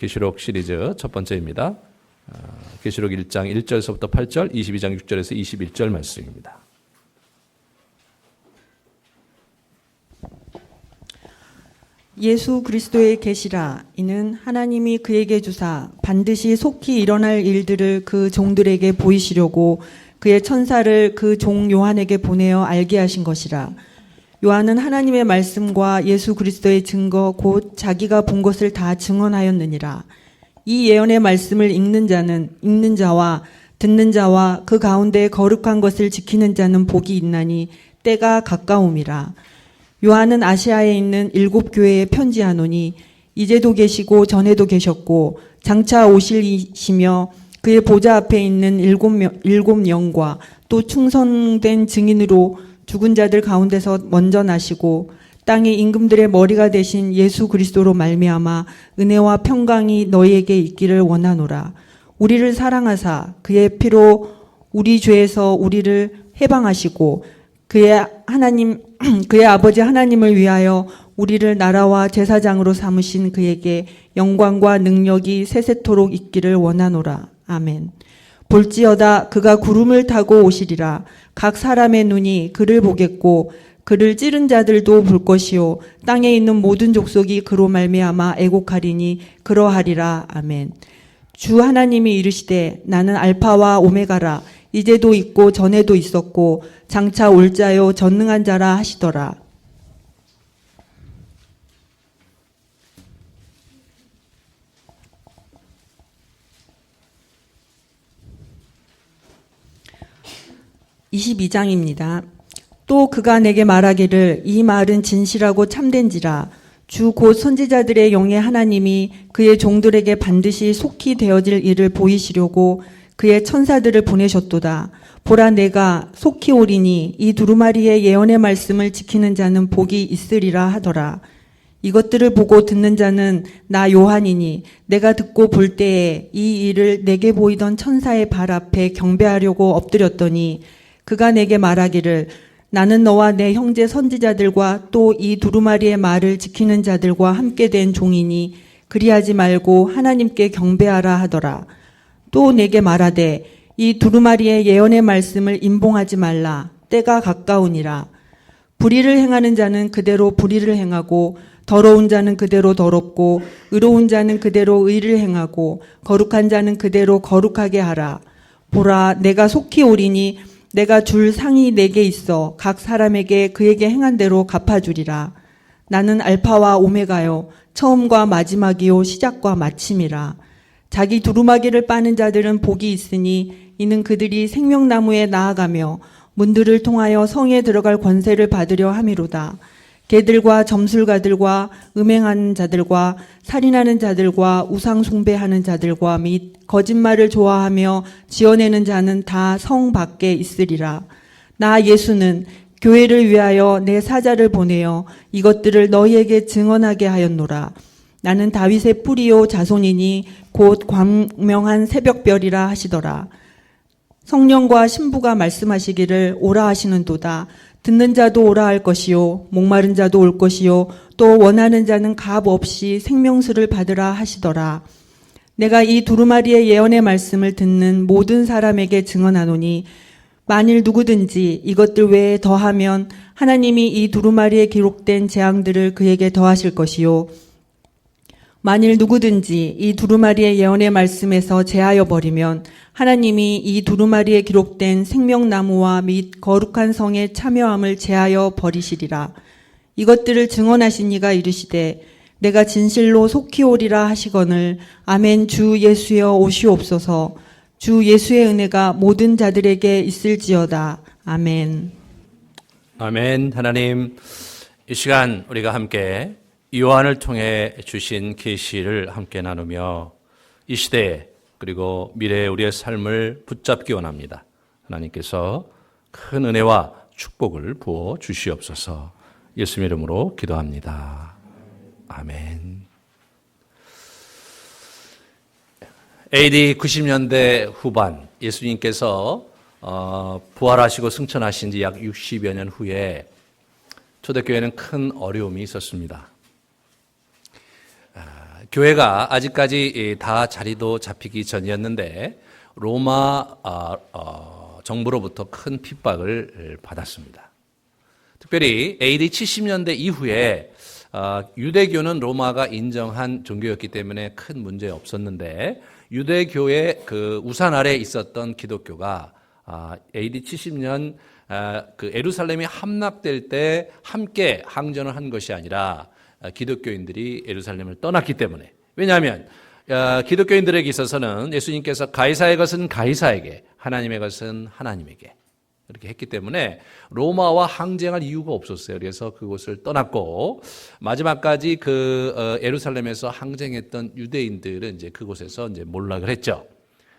계시록 시리즈 첫 번째입니다. 계시록 1장 1절에서부터 8절, 22장 6절에서 21절 말씀입니다. 예수 그리스도의 계시라. 이는 하나님이 그에게 주사 반드시 속히 일어날 일들을 그 종들에게 보이시려고 그의 천사를 그 종 요한에게 보내어 알게 하신 것이라. 요한은 하나님의 말씀과 예수 그리스도의 증거 곧 자기가 본 것을 다 증언하였느니라. 이 예언의 말씀을 읽는 자와 듣는 자와 그 가운데 거룩한 것을 지키는 자는 복이 있나니 때가 가까움이라. 요한은 아시아에 있는 7교회에 편지하노니 이제도 계시고 전에도 계셨고 장차 오실 이시며 그의 보좌 앞에 있는 일곱 영과 또 충성된 증인으로 죽은 자들 가운데서 먼저 나시고 땅의 임금들의 머리가 되신 예수 그리스도로 말미암아 은혜와 평강이 너희에게 있기를 원하노라. 우리를 사랑하사 그의 피로 우리 죄에서 우리를 해방하시고 그의 아버지 하나님을 위하여 우리를 나라와 제사장으로 삼으신 그에게 영광과 능력이 세세토록 있기를 원하노라. 아멘. 볼지어다 그가 구름을 타고 오시리라. 각 사람의 눈이 그를 보겠고 그를 찌른 자들도 볼 것이요 땅에 있는 모든 족속이 그로 말미암아 애곡하리니 그러하리라. 아멘. 주 하나님이 이르시되 나는 알파와 오메가라. 이제도 있고 전에도 있었고 장차 올 자요 전능한 자라 하시더라. (22장입니다) 또 그가 내게 말하기를 이 말은 진실하고 참된지라. 주 곧 선지자들의 영의 하나님이 그의 종들에게 반드시 속히 되어질 일을 보이시려고 그의 천사들을 보내셨도다. 보라 내가 속히 오리니 이 두루마리의 예언의 말씀을 지키는 자는 복이 있으리라 하더라. 이것들을 보고 듣는 자는 나 요한이니 내가 듣고 볼 때에 이 일을 내게 보이던 천사의 발 앞에 경배하려고 엎드렸더니 그가 내게 말하기를 나는 너와 내 형제 선지자들과 또 이 두루마리의 말을 지키는 자들과 함께 된 종이니 그리하지 말고 하나님께 경배하라 하더라. 또 내게 말하되 이 두루마리의 예언의 말씀을 임봉하지 말라. 때가 가까우니라. 불의를 행하는 자는 그대로 불의를 행하고 더러운 자는 그대로 더럽고 의로운 자는 그대로 의를 행하고 거룩한 자는 그대로 거룩하게 하라. 보라 내가 속히 오리니 내가 줄 상이 내게 있어 각 사람에게 그에게 행한 대로 갚아주리라. 나는 알파와 오메가요 처음과 마지막이요 시작과 마침이라. 자기 두루마기를 빠는 자들은 복이 있으니 이는 그들이 생명나무에 나아가며 문들을 통하여 성에 들어갈 권세를 받으려 함이로다. 개들과 점술가들과 음행하는 자들과 살인하는 자들과 우상 숭배하는 자들과 및 거짓말을 좋아하며 지어내는 자는 다 성 밖에 있으리라. 나 예수는 교회를 위하여 내 사자를 보내어 이것들을 너희에게 증언하게 하였노라. 나는 다윗의 뿌리요 자손이니 곧 광명한 새벽별이라 하시더라. 성령과 신부가 말씀하시기를 오라 하시는도다. 듣는 자도 오라 할 것이요 목마른 자도 올 것이요 또 원하는 자는 값 없이 생명수를 받으라 하시더라. 내가 이 두루마리의 예언의 말씀을 듣는 모든 사람에게 증언하노니 만일 누구든지 이것들 외에 더하면 하나님이 이 두루마리에 기록된 재앙들을 그에게 더하실 것이요 만일 누구든지 이 두루마리의 예언의 말씀에서 제하여 버리면 하나님이 이 두루마리에 기록된 생명나무와 및 거룩한 성의 참여함을 제하여 버리시리라. 이것들을 증언하신 이가 이르시되 내가 진실로 속히 오리라 하시거늘 아멘. 주 예수여 오시옵소서. 주 예수의 은혜가 모든 자들에게 있을지어다. 아멘. 아멘. 하나님, 이 시간 우리가 함께 요한을 통해 주신 계시를 함께 나누며 이 시대에 그리고 미래의 우리의 삶을 붙잡기 원합니다. 하나님께서 큰 은혜와 축복을 부어 주시옵소서. 예수님 이름으로 기도합니다. 아멘. AD 90년대 후반 예수님께서 부활하시고 승천하신 지 약 60여 년 후에 초대교회는 큰 어려움이 있었습니다. 교회가 아직까지 다 자리도 잡히기 전이었는데 로마 정부로부터 큰 핍박을 받았습니다. 특별히 AD 70년대 이후에 유대교는 로마가 인정한 종교였기 때문에 큰 문제 없었는데 유대교의 그 우산 아래 있었던 기독교가 AD 70년 그 예루살렘이 함락될 때 함께 항전을 한 것이 아니라 기독교인들이 예루살렘을 떠났기 때문에, 왜냐하면 기독교인들에게 있어서는 예수님께서 가이사의 것은 가이사에게, 하나님의 것은 하나님에게 이렇게 했기 때문에 로마와 항쟁할 이유가 없었어요. 그래서 그곳을 떠났고 마지막까지 그 예루살렘에서 항쟁했던 유대인들은 이제 그곳에서 이제 몰락을 했죠.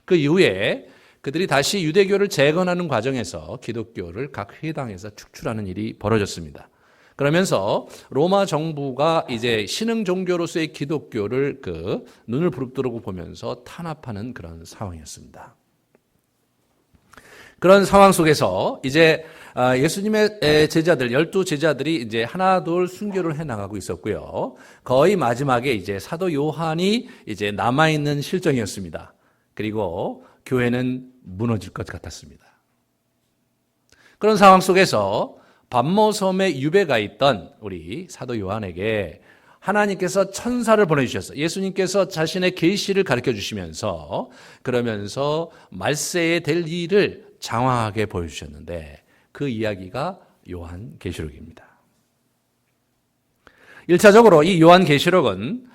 그 이후에 그들이 다시 유대교를 재건하는 과정에서 기독교를 각 회당에서 축출하는 일이 벌어졌습니다. 그러면서 로마 정부가 이제 신흥 종교로서의 기독교를 그 눈을 부릅뜨고 보면서 탄압하는 그런 상황이었습니다. 그런 상황 속에서 이제 예수님의 제자들, 12제자들이 이제 하나둘 순교를 해 나가고 있었고요. 거의 마지막에 이제 사도 요한이 이제 남아있는 실정이었습니다. 그리고 교회는 무너질 것 같았습니다. 그런 상황 속에서 반모섬에 유배가 있던 우리 사도 요한에게 하나님께서 천사를 보내주셨어요. 예수님께서 자신의 계시를 가르쳐 주시면서 그러면서 말세에 될 일을 장황하게 보여주셨는데 그 이야기가 요한계시록입니다. 1차적으로 이 요한계시록은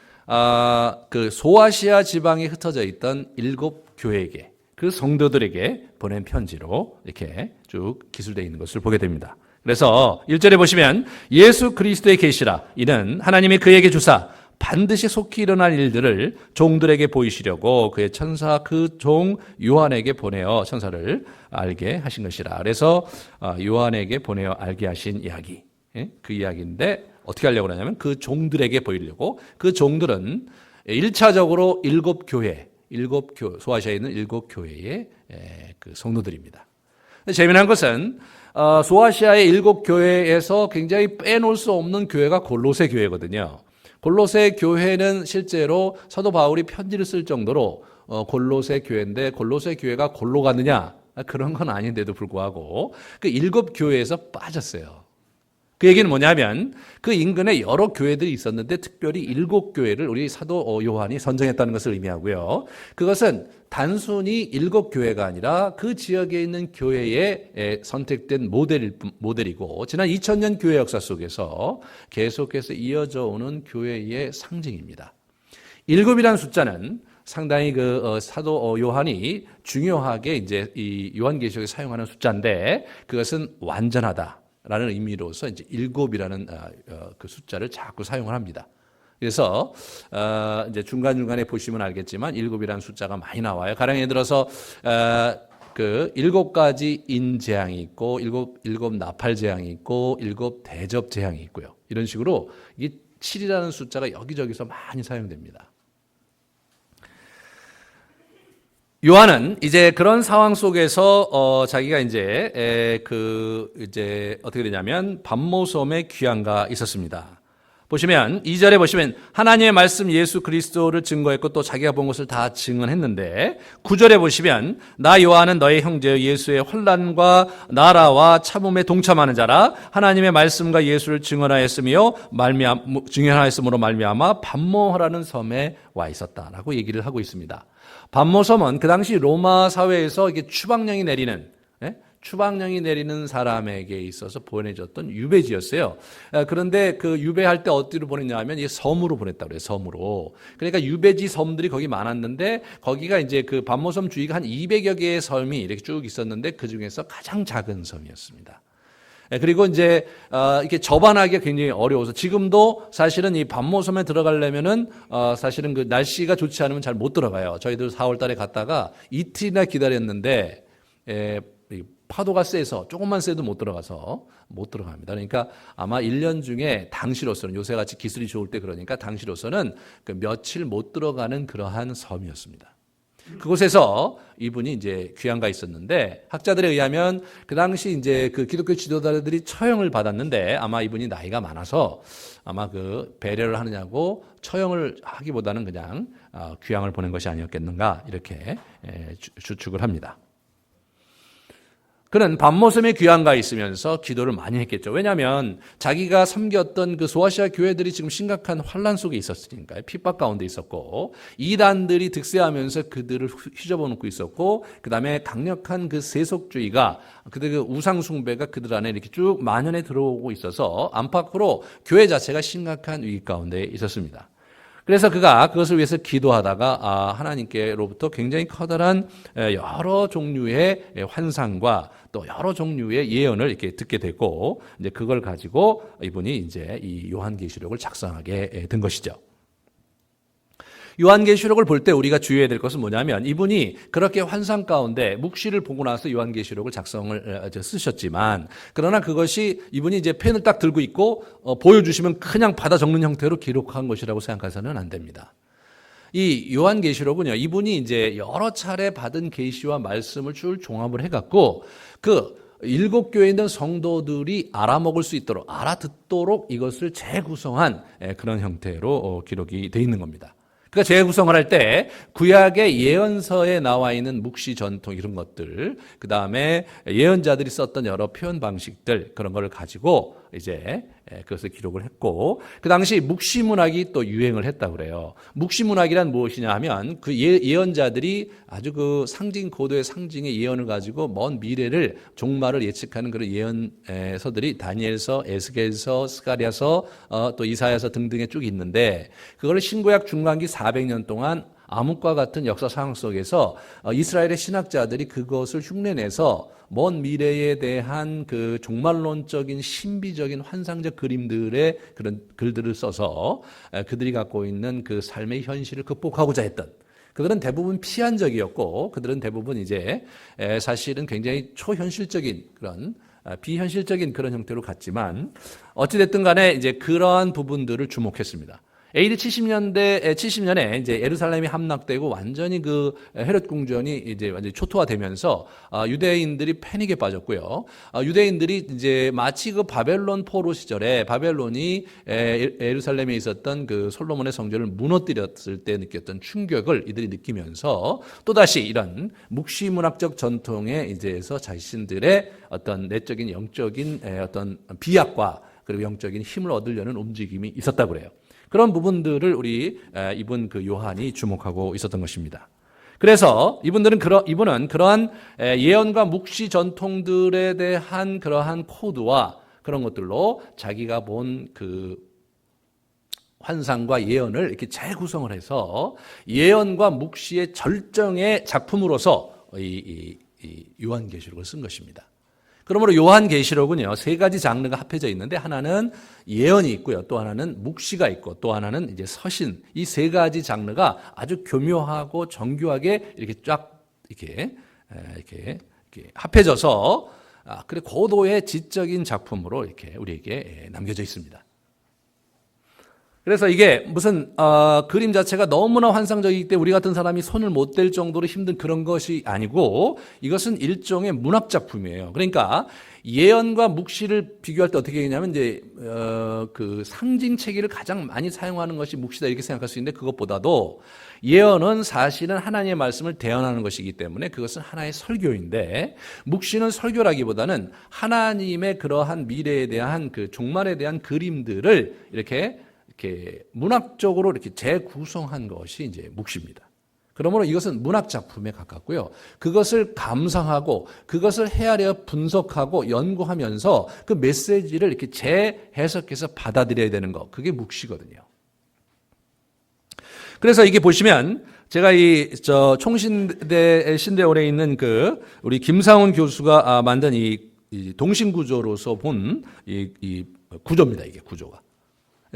그 소아시아 지방에 흩어져 있던 7교회에게, 그 성도들에게 보낸 편지로 이렇게 쭉 기술되어 있는 것을 보게 됩니다. 그래서 1절에 보시면 예수 그리스도의 계시라, 이는 하나님이 그에게 주사 반드시 속히 일어날 일들을 종들에게 보이시려고 그의 천사 그 종 요한에게 보내어 천사를 알게 하신 것이라. 그래서 요한에게 보내어 알게 하신 이야기, 그 이야기인데 어떻게 하려고 하냐면 그 종들에게 보이려고, 그 종들은 1차적으로 7교회, 소아시아에 있는 7교회의 그 성도들입니다. 재미난 것은 소아시아의 7교회에서 굉장히 빼놓을 수 없는 교회가 골로새 교회거든요. 골로새 교회는 실제로 사도 바울이 편지를 쓸 정도로 골로새 교회인데 골로새 교회가 골로 갔느냐? 그런 건 아닌데도 불구하고 그 7교회에서 빠졌어요. 그 얘기는 뭐냐면 그 인근에 여러 교회들이 있었는데 특별히 7교회를 우리 사도 요한이 선정했다는 것을 의미하고요. 그것은 단순히 7교회가 아니라 그 지역에 있는 교회에 선택된 모델이고 지난 2000년 교회 역사 속에서 계속해서 이어져 오는 교회의 상징입니다. 7이라는 숫자는 상당히 그 사도 요한이 중요하게 이제 이 요한계시록에 사용하는 숫자인데 그것은 완전하다 라는 의미로서 이제 7이라는 그 숫자를 자꾸 사용을 합니다. 그래서 이제 중간중간에 보시면 알겠지만 7이라는 숫자가 많이 나와요. 가령 예를 들어서 그 7가지 인재앙이 있고 7 나팔 재앙이 있고 7 대접 재앙이 있고요. 이런 식으로 이 7이라는 숫자가 여기저기서 많이 사용됩니다. 요한은 이제 그런 상황 속에서 자기가 이제 어떻게 되냐면 반모섬에 귀향가 있었습니다. 보시면 2절에 보시면 하나님의 말씀 예수 그리스도를 증거했고 또 자기가 본 것을 다 증언했는데 9절에 보시면 나 요한은 너의 형제 예수의 환난과 나라와 참음에 동참하는 자라 하나님의 말씀과 예수를 증언하였으므로 말미암아 반모하라는 섬에 와 있었다라고 얘기를 하고 있습니다. 반모섬은 그 당시 로마 사회에서 이게 추방령이 내리는 사람에게 있어서 보내졌던 유배지였어요. 그런데 그 유배할 때 어디로 보냈냐 하면 이 섬으로 보냈다고 그래요. 섬으로. 그러니까 유배지 섬들이 거기 많았는데 거기가 이제 그 반모섬 주위가 한 200여 개의 섬이 이렇게 쭉 있었는데 그 중에서 가장 작은 섬이었습니다. 그리고 이제 이렇게 접안하기가 굉장히 어려워서 지금도 사실은 이 반모섬에 들어가려면은 사실은 그 날씨가 좋지 않으면 잘 못 들어가요. 저희들 4월달에 갔다가 이틀이나 기다렸는데 파도가 세서 조금만 세도 못 들어갑니다. 그러니까 아마 1년 중에 당시로서는 요새같이 기술이 좋을 때 그러니까 당시로서는 그 며칠 못 들어가는 그러한 섬이었습니다. 그곳에서 이분이 이제 귀양가 있었는데 학자들에 의하면 그 당시 이제 그 기독교 지도자들이 처형을 받았는데 아마 이분이 나이가 많아서 아마 그 배려를 하느냐고 처형을 하기보다는 그냥 귀양을 보낸 것이 아니었겠는가 이렇게 추측을 합니다. 그는 밤모섬에 귀양가 있으면서 기도를 많이 했겠죠. 왜냐하면 자기가 섬겼던 그 소아시아 교회들이 지금 심각한 환란 속에 있었으니까요. 핍박 가운데 있었고 이단들이 득세하면서 그들을 휘저어 놓고 있었고 그다음에 강력한 그 세속주의가 그들 그 우상 숭배가 그들 안에 이렇게 쭉 만연해 들어오고 있어서 안팎으로 교회 자체가 심각한 위기 가운데 있었습니다. 그래서 그가 그것을 위해서 기도하다가 하나님께로부터 굉장히 커다란 여러 종류의 환상과 또 여러 종류의 예언을 이렇게 듣게 되고 이제 그걸 가지고 이분이 이제 이 요한계시록을 작성하게 된 것이죠. 요한계시록을 볼 때 우리가 주의해야 될 것은 뭐냐면 이분이 그렇게 환상 가운데 묵시를 보고 나서 요한계시록을 작성을 쓰셨지만 그러나 그것이 이분이 이제 펜을 딱 들고 있고 보여주시면 그냥 받아 적는 형태로 기록한 것이라고 생각해서는 안 됩니다. 이 요한계시록은요, 이분이 이제 여러 차례 받은 계시와 말씀을 쭉 종합을 해갖고 그 7교회에 있는 성도들이 알아먹을 수 있도록 알아듣도록 이것을 재구성한 그런 형태로 기록이 되어 있는 겁니다. 그러니까 재구성을 할 때 구약의 예언서에 나와 있는 묵시 전통 이런 것들, 그 다음에 예언자들이 썼던 여러 표현 방식들 그런 걸 가지고 이제 그것을 기록을 했고 그 당시 묵시 문학이 또 유행을 했다고 그래요. 묵시 문학이란 무엇이냐 하면 그 예언자들이 아주 그 상징 고도의 상징의 예언을 가지고 먼 미래를 종말을 예측하는 그런 예언서들이 다니엘서, 에스겔서, 스가랴서, 또 이사야서 등등에 쭉 있는데 그거를 신구약 중간기 400년 동안 암흑과 같은 역사 상황 속에서 이스라엘의 신학자들이 그것을 흉내내서 먼 미래에 대한 그 종말론적인 신비적인 환상적 그림들의 그런 글들을 써서 그들이 갖고 있는 그 삶의 현실을 극복하고자 했던 그들은 대부분 피한적이었고 그들은 대부분 이제 사실은 굉장히 초현실적인 그런 비현실적인 그런 형태로 갔지만 어찌됐든 간에 이제 그러한 부분들을 주목했습니다. AD 70년에 이제 예루살렘이 함락되고 완전히 그 헤롯 궁전이 이제 완전히 초토화되면서 유대인들이 패닉에 빠졌고요. 유대인들이 이제 마치 그 바벨론 포로 시절에 바벨론이 예루살렘에 있었던 그 솔로몬의 성전을 무너뜨렸을 때 느꼈던 충격을 이들이 느끼면서 또다시 이런 묵시문학적 전통에 이제서 자신들의 어떤 내적인 영적인 어떤 비약과 그리고 영적인 힘을 얻으려는 움직임이 있었다고 그래요. 그런 부분들을 우리 이분 그 요한이 주목하고 있었던 것입니다. 그래서 이분은 그러한 예언과 묵시 전통들에 대한 그러한 코드와 그런 것들로 자기가 본 그 환상과 예언을 이렇게 재구성을 해서 예언과 묵시의 절정의 작품으로서 이 요한계시록을 쓴 것입니다. 그러므로 요한계시록은요, 세 가지 장르가 합해져 있는데 하나는 예언이 있고요, 또 하나는 묵시가 있고, 또 하나는 이제 서신. 이 세 가지 장르가 아주 교묘하고 정교하게 이렇게 쫙 이렇게 합해져서 그래 고도의 지적인 작품으로 이렇게 우리에게 남겨져 있습니다. 그래서 이게 무슨 그림 자체가 너무나 환상적이기 때문에 우리 같은 사람이 손을 못 댈 정도로 힘든 그런 것이 아니고 이것은 일종의 문학 작품이에요. 그러니까 예언과 묵시를 비교할 때 어떻게 되냐면 이제 그 상징 체계를 가장 많이 사용하는 것이 묵시다 이렇게 생각할 수 있는데 그것보다도 예언은 사실은 하나님의 말씀을 대언하는 것이기 때문에 그것은 하나의 설교인데 묵시는 설교라기보다는 하나님의 그러한 미래에 대한 그 종말에 대한 그림들을 이렇게 문학적으로 이렇게 재구성한 것이 이제 묵시입니다. 그러므로 이것은 문학 작품에 가깝고요. 그것을 감상하고 그것을 헤아려 분석하고 연구하면서 그 메시지를 이렇게 재해석해서 받아들여야 되는 거. 그게 묵시거든요. 그래서 이게 보시면 제가 총신대 신대원에 있는 그 우리 김상훈 교수가 만든 이 동심 구조로서 본 이 구조입니다. 이게 구조가.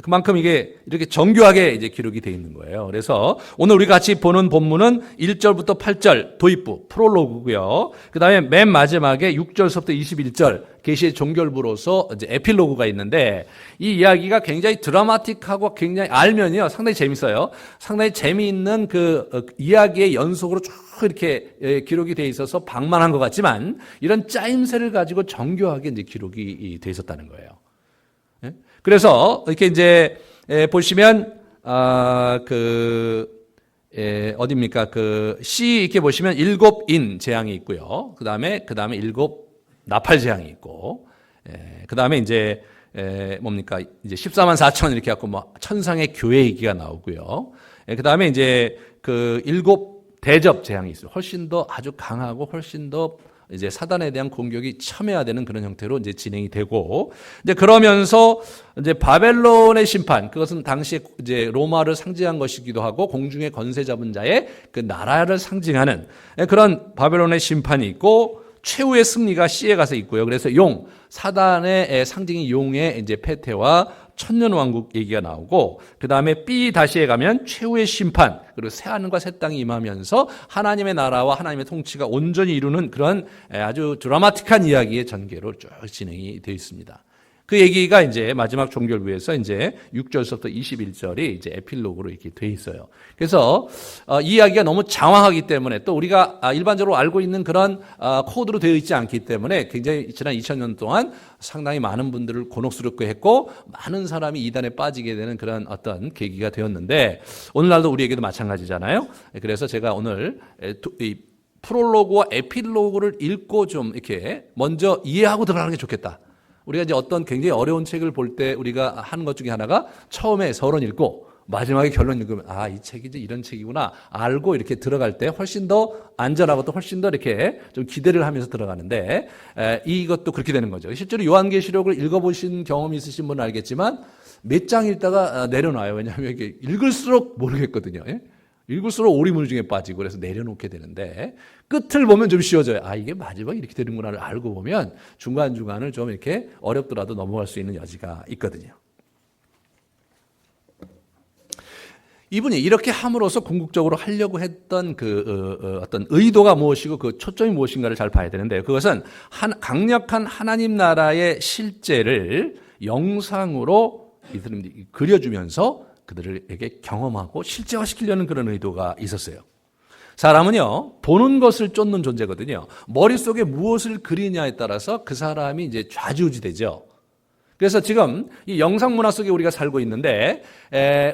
그만큼 이게 이렇게 정교하게 이제 기록이 되어 있는 거예요. 그래서 오늘 우리 같이 보는 본문은 1절부터 8절 도입부 프롤로그고요. 그다음에 맨 마지막에 6절서부터 21절 계시의 종결부로서 이제 에필로그가 있는데 이 이야기가 굉장히 드라마틱하고 굉장히 알면요 상당히 재밌어요. 상당히 재미있는 그 이야기의 연속으로 쭉 이렇게 기록이 돼 있어서 방만한 것 같지만 이런 짜임새를 가지고 정교하게 이제 기록이 돼 있었다는 거예요. 그래서 이렇게 이제 보시면 어디입니까? 그 C 이렇게 보시면 7인 재앙이 있고요. 그다음에 7 나팔 재앙이 있고, 그다음에 이제 뭡니까? 이제 14만 4천 이렇게 갖고 뭐 천상의 교회 얘기가 나오고요. 그다음에 이제 그 7 대접 재앙이 있어요. 훨씬 더 아주 강하고 훨씬 더 이제 사단에 대한 공격이 첨예화되는 그런 형태로 이제 진행이 되고, 이제 그러면서 이제 바벨론의 심판, 그것은 당시에 이제 로마를 상징한 것이기도 하고 공중의 권세 잡은 자의 그 나라를 상징하는 그런 바벨론의 심판이 있고, 최후의 승리가 C에 가서 있고요. 그래서 사단의 상징이 용의 이제 패퇴와 천년왕국 얘기가 나오고, 그 다음에 B 다시에 가면 최후의 심판, 그리고 새하늘과 새 땅이 임하면서 하나님의 나라와 하나님의 통치가 온전히 이루는 그런 아주 드라마틱한 이야기의 전개로 쭉 진행이 되어 있습니다. 그 얘기가 이제 마지막 종결부에서 이제 6절부터 21절이 이제 에필로그로 이렇게 돼 있어요. 그래서 이 이야기가 너무 장황하기 때문에 또 우리가 일반적으로 알고 있는 그런 코드로 되어 있지 않기 때문에 굉장히 지난 2000년 동안 상당히 많은 분들을 곤혹스럽게 했고 많은 사람이 이단에 빠지게 되는 그런 어떤 계기가 되었는데 오늘날도 우리에게도 마찬가지잖아요. 그래서 제가 오늘 이 프롤로그와 에필로그를 읽고 좀 이렇게 먼저 이해하고 들어가는 게 좋겠다. 우리가 이제 어떤 굉장히 어려운 책을 볼 때 우리가 하는 것 중에 하나가 처음에 서론 읽고 마지막에 결론 읽으면 이 책이 이제 이런 책이구나 알고 이렇게 들어갈 때 훨씬 더 안전하고 또 훨씬 더 이렇게 좀 기대를 하면서 들어가는데 이것도 그렇게 되는 거죠. 실제로 요한계시록을 읽어보신 경험이 있으신 분은 알겠지만 몇 장 읽다가 내려놔요. 왜냐하면 이게 읽을수록 모르겠거든요. 읽을수록 오리무중에 빠지고 그래서 내려놓게 되는데 끝을 보면 좀 쉬워져요. 이게 마지막에 이렇게 되는구나를 알고 보면 중간중간을 좀 이렇게 어렵더라도 넘어갈 수 있는 여지가 있거든요. 이분이 이렇게 함으로써 궁극적으로 하려고 했던 그 어떤 의도가 무엇이고 그 초점이 무엇인가를 잘 봐야 되는데 그것은 강력한 하나님 나라의 실제를 영상으로 이들이 그려주면서 그들에게 경험하고 실제화시키려는 그런 의도가 있었어요. 사람은요, 보는 것을 쫓는 존재거든요. 머릿속에 무엇을 그리냐에 따라서 그 사람이 이제 좌지우지되죠. 그래서 지금 이 영상 문화 속에 우리가 살고 있는데,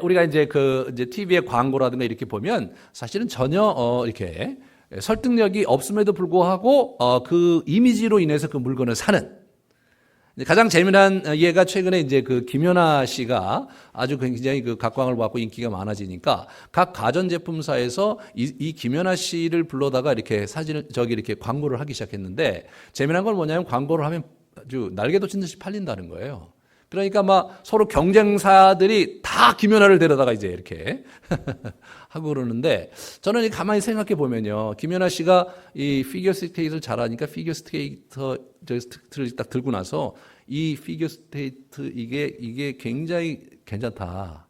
우리가 이제 이제 TV의 광고라든가 이렇게 보면 사실은 전혀, 이렇게 설득력이 없음에도 불구하고, 그 이미지로 인해서 그 물건을 사는 가장 재미난 예가 최근에 이제 그 김연아 씨가 아주 굉장히 그 각광을 받고 인기가 많아지니까 각 가전제품사에서 이 김연아 씨를 불러다가 이렇게 사진을 이렇게 광고를 하기 시작했는데 재미난 건 뭐냐면 광고를 하면 아주 날개 돋친 듯이 팔린다는 거예요. 그러니까 막 서로 경쟁사들이 다 김연아를 데려다가 이제 이렇게 하고 그러는데 저는 가만히 생각해 보면요. 김연아 씨가 이 피겨 스케이트를 잘하니까 피겨 스케이트를 딱 들고 나서 이 피겨 스케이트 이게 굉장히 괜찮다.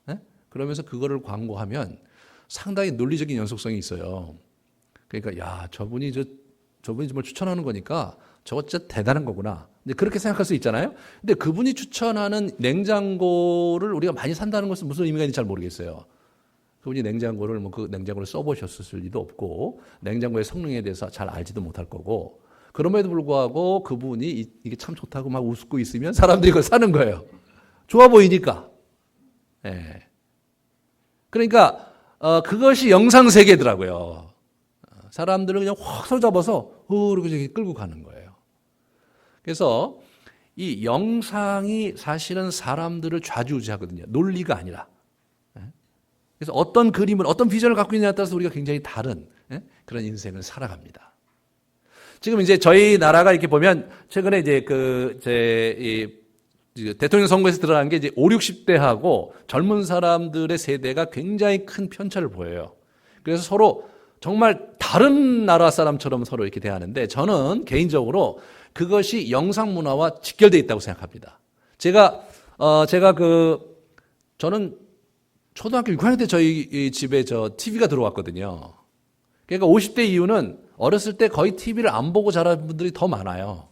네? 그러면서 그거를 광고하면 상당히 논리적인 연속성이 있어요. 그러니까 저분이 정말 추천하는 거니까 저거 진짜 대단한 거구나. 근데 그렇게 생각할 수 있잖아요. 근데 그분이 추천하는 냉장고를 우리가 많이 산다는 것은 무슨 의미가 있는지 잘 모르겠어요. 그분이 냉장고를 그 냉장고를 써보셨을 리도 없고 냉장고의 성능에 대해서 잘 알지도 못할 거고 그럼에도 불구하고 그분이 이게 참 좋다고 막 웃고 있으면 사람들이 그걸 사는 거예요. 좋아 보이니까. 예. 그러니까 그것이 영상 세계더라고요. 사람들을 그냥 확 손잡아서 이렇게 끌고 가는 거예요. 그래서 이 영상이 사실은 사람들을 좌지우지하거든요. 논리가 아니라. 그래서 어떤 그림을, 어떤 비전을 갖고 있느냐에 따라서 우리가 굉장히 다른 그런 인생을 살아갑니다. 지금 이제 저희 나라가 이렇게 보면 최근에 이제 대통령 선거에서 드러난 게 이제 5, 60대하고 젊은 사람들의 세대가 굉장히 큰 편차를 보여요. 그래서 서로 정말 다른 나라 사람처럼 서로 이렇게 대하는데 저는 개인적으로 그것이 영상 문화와 직결되어 있다고 생각합니다. 제가 저는 초등학교 6학년 때 저희 이 집에 TV가 들어왔거든요. 그러니까 50대 이후는 어렸을 때 거의 TV를 안 보고 자란 분들이 더 많아요.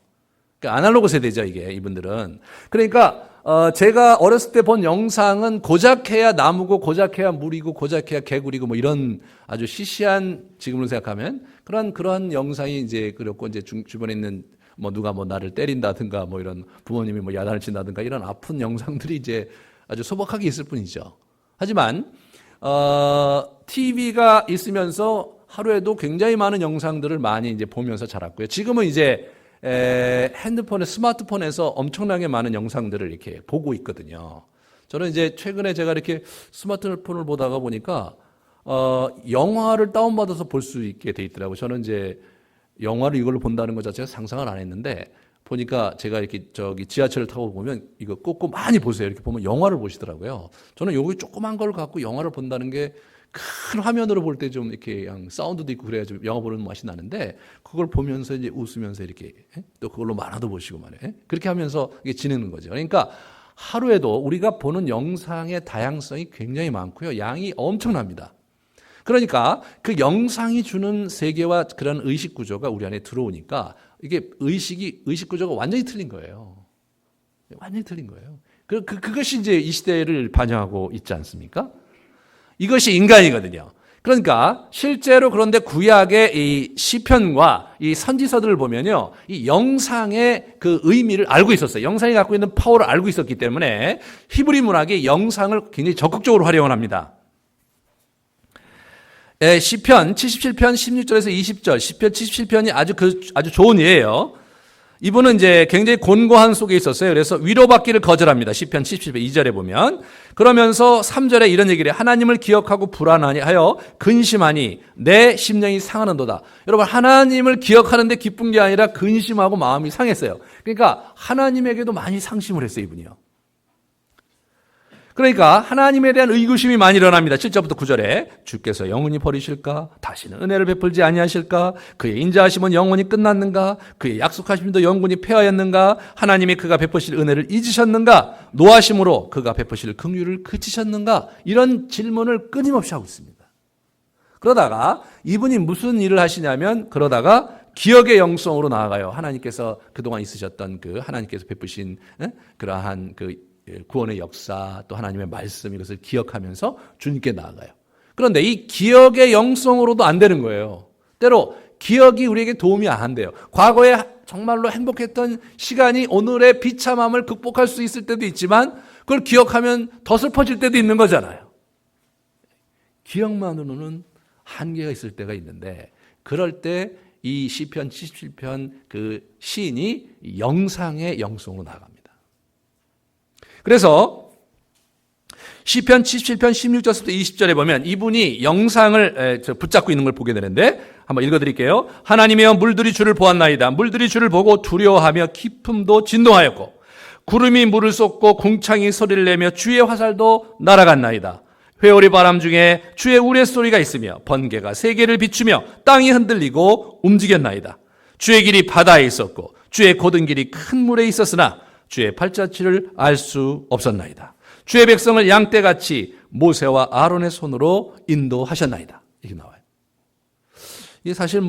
그러니까 아날로그 세대죠, 이분들은. 그러니까 제가 어렸을 때 본 영상은 고작해야 나무고 고작해야 물이고 고작해야 개구리고 뭐 이런 아주 시시한, 지금으로 생각하면 그런 영상이 이제 그렇고, 이제 주변에 있는 뭐 누가 뭐 나를 때린다든가 뭐 이런 부모님이 뭐 야단을 친다든가 이런 아픈 영상들이 이제 아주 소박하게 있을 뿐이죠. 하지만 TV가 있으면서 하루에도 굉장히 많은 영상들을 많이 이제 보면서 자랐고요. 지금은 이제 핸드폰에, 스마트폰에서 엄청나게 많은 영상들을 이렇게 보고 있거든요. 저는 이제 최근에 제가 이렇게 스마트폰을 보다가 보니까 영화를 다운받아서 볼 수 있게 돼 있더라고요. 저는 이제 영화를 이걸로 본다는 것 자체가 상상을 안 했는데, 보니까 제가 이렇게 지하철을 타고 보면 이거 꼭 많이 보세요. 이렇게 보면 영화를 보시더라고요. 저는 여기 조그만 걸 갖고 영화를 본다는 게 큰 화면으로 볼 때 좀 이렇게 그냥 사운드도 있고 그래야 좀 영화 보는 맛이 나는데, 그걸 보면서 이제 웃으면서 이렇게 또 그걸로 만화도 보시고 말이에요. 그렇게 하면서 이게 지내는 거죠. 그러니까 하루에도 우리가 보는 영상의 다양성이 굉장히 많고요. 양이 엄청납니다. 그러니까 그 영상이 주는 세계와 그런 의식 구조가 우리 안에 들어오니까 이게 의식 구조가 완전히 틀린 거예요. 완전히 틀린 거예요. 그것이 이제 이 시대를 반영하고 있지 않습니까? 이것이 인간이거든요. 그러니까 실제로 그런데 구약의 이 시편과 이 선지서들을 보면요, 이 영상의 그 의미를 알고 있었어요. 영상이 갖고 있는 파워를 알고 있었기 때문에 히브리 문학이 영상을 굉장히 적극적으로 활용을 합니다. 시편 77편 16절에서 20절, 시편 77편이 아주 좋은 예예요. 이분은 이제 굉장히 곤고한 속에 있었어요. 그래서 위로받기를 거절합니다. 시편 77편 2절에 보면. 그러면서 3절에 이런 얘기를 해요. 하나님을 기억하고 불안하니 하여 근심하니 내 심령이 상하는도다. 여러분, 하나님을 기억하는데 기쁜 게 아니라 근심하고 마음이 상했어요. 그러니까 하나님에게도 많이 상심을 했어요, 이분이요. 그러니까 하나님에 대한 의구심이 많이 일어납니다. 7절부터 9절에 주께서 영원히 버리실까? 다시는 은혜를 베풀지 아니하실까? 그의 인자하심은 영원히 끝났는가? 그의 약속하심도 영원히 폐하였는가? 하나님이 그가 베푸실 은혜를 잊으셨는가? 노하심으로 그가 베푸실 긍휼을 그치셨는가? 이런 질문을 끊임없이 하고 있습니다. 그러다가 이분이 무슨 일을 하시냐면, 그러다가 기억의 영성으로 나아가요. 하나님께서 그동안 있으셨던 하나님께서 베푸신 그러한 구원의 역사, 또 하나님의 말씀, 이것을 기억하면서 주님께 나아가요. 그런데 이 기억의 영성으로도 안 되는 거예요. 때로 기억이 우리에게 도움이 안 돼요. 과거에 정말로 행복했던 시간이 오늘의 비참함을 극복할 수 있을 때도 있지만, 그걸 기억하면 더 슬퍼질 때도 있는 거잖아요. 기억만으로는 한계가 있을 때가 있는데, 그럴 때 이 시편 77편 그 시인이 영상의 영성으로 나아갑니다. 그래서 시편 77편 16절부터 20절에 보면 이분이 영상을 붙잡고 있는 걸 보게 되는데, 한번 읽어드릴게요. 하나님이여, 물들이 주를 보았나이다. 물들이 주를 보고 두려워하며 깊음도 진동하였고, 구름이 물을 쏟고 궁창이 소리를 내며 주의 화살도 날아갔나이다. 회오리 바람 중에 주의 우레소리가 있으며 번개가 세계를 비추며 땅이 흔들리고 움직였나이다. 주의 길이 바다에 있었고 주의 곧은 길이 큰 물에 있었으나 주의 발자취를 알 수 없었나이다. 주의 백성을 양떼같이 모세와 아론의 손으로 인도하셨나이다. 이렇게 나와요. 이게 사실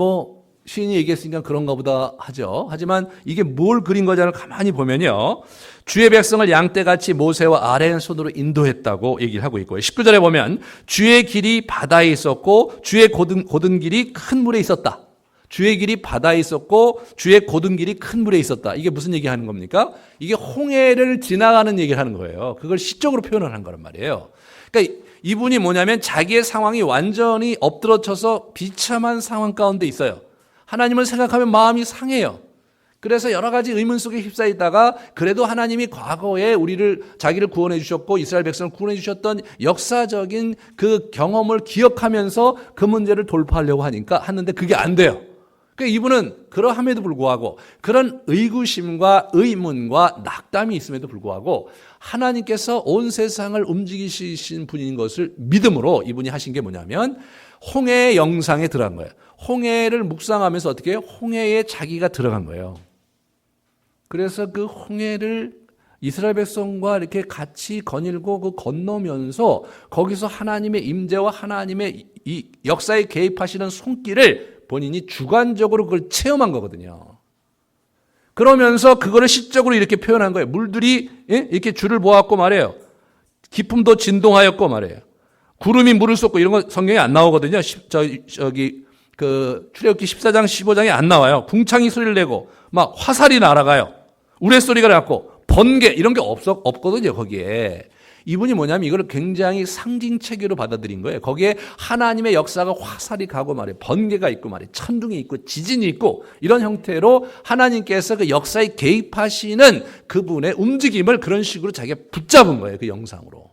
시인이 얘기했으니까 그런가 보다 하죠. 하지만 이게 뭘 그린 거냐를 가만히 보면요, 주의 백성을 양떼같이 모세와 아론의 손으로 인도했다고 얘기를 하고 있고요. 19절에 보면 주의 길이 바다에 있었고 주의 곧은 길이 큰 물에 있었다. 주의 길이 바다에 있었고 주의 곧은 길이 큰 물에 있었다. 이게 무슨 얘기하는 겁니까? 이게 홍해를 지나가는 얘기를 하는 거예요. 그걸 시적으로 표현을 한 거란 말이에요. 그러니까 이분이 뭐냐면 자기의 상황이 완전히 엎드러쳐서 비참한 상황 가운데 있어요. 하나님을 생각하면 마음이 상해요. 그래서 여러 가지 의문 속에 휩싸이다가 그래도 하나님이 과거에 자기를 구원해 주셨고 이스라엘 백성을 구원해 주셨던 역사적인 그 경험을 기억하면서 그 문제를 돌파하려고 하는데 그게 안 돼요. 그러니까 이분은 그러함에도 불구하고 그런 의구심과 의문과 낙담이 있음에도 불구하고 하나님께서 온 세상을 움직이신 분인 것을 믿음으로 이분이 하신 게 뭐냐면 홍해의 영상에 들어간 거예요. 홍해를 묵상하면서 어떻게 해요? 홍해에 자기가 들어간 거예요. 그래서 그 홍해를 이스라엘 백성과 이렇게 같이 거닐고 그 건너면서 거기서 하나님의 임재와 하나님의 이 역사에 개입하시는 손길을 본인이 주관적으로 그걸 체험한 거거든요. 그러면서 그거를 시적으로 이렇게 표현한 거예요. 물들이 이렇게 줄을 모았고 말이에요. 기품도 진동하였고 말이에요. 구름이 물을 쏟고 이런 거 성경에 안 나오거든요. 저기 그 출애굽기 14장 15장에 안 나와요. 궁창이 소리를 내고 막 화살이 날아가요. 우레소리가 났고 번개 이런 게 없거든요. 거기에. 이분이 뭐냐면 이걸 굉장히 상징체계로 받아들인 거예요. 거기에 하나님의 역사가 화살이 가고 말이에요. 번개가 있고 말이에요. 천둥이 있고 지진이 있고 이런 형태로 하나님께서 그 역사에 개입하시는 그분의 움직임을 그런 식으로 자기가 붙잡은 거예요. 그 영상으로.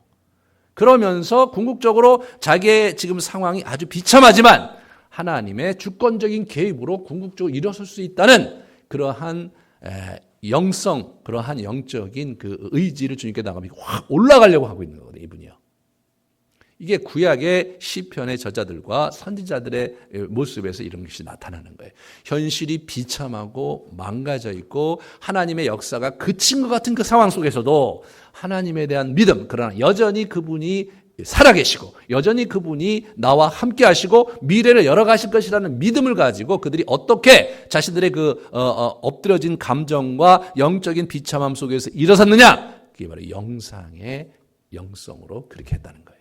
그러면서 궁극적으로 자기의 지금 상황이 아주 비참하지만 하나님의 주권적인 개입으로 궁극적으로 일어설 수 있다는 그러한 영성, 그러한 영적인 그 의지를 주님께 나가면 확 올라가려고 하고 있는 거거든요, 이분이요. 이게 구약의 시편의 저자들과 선지자들의 모습에서 이런 것이 나타나는 거예요. 현실이 비참하고 망가져 있고 하나님의 역사가 그친 것 같은 그 상황 속에서도 하나님에 대한 믿음, 그러나 여전히 그분이 살아계시고 여전히 그분이 나와 함께 하시고 미래를 열어가실 것이라는 믿음을 가지고 그들이 어떻게 자신들의 그 엎드려진 감정과 영적인 비참함 속에서 일어섰느냐, 그게 바로 영상의 영성으로 그렇게 했다는 거예요.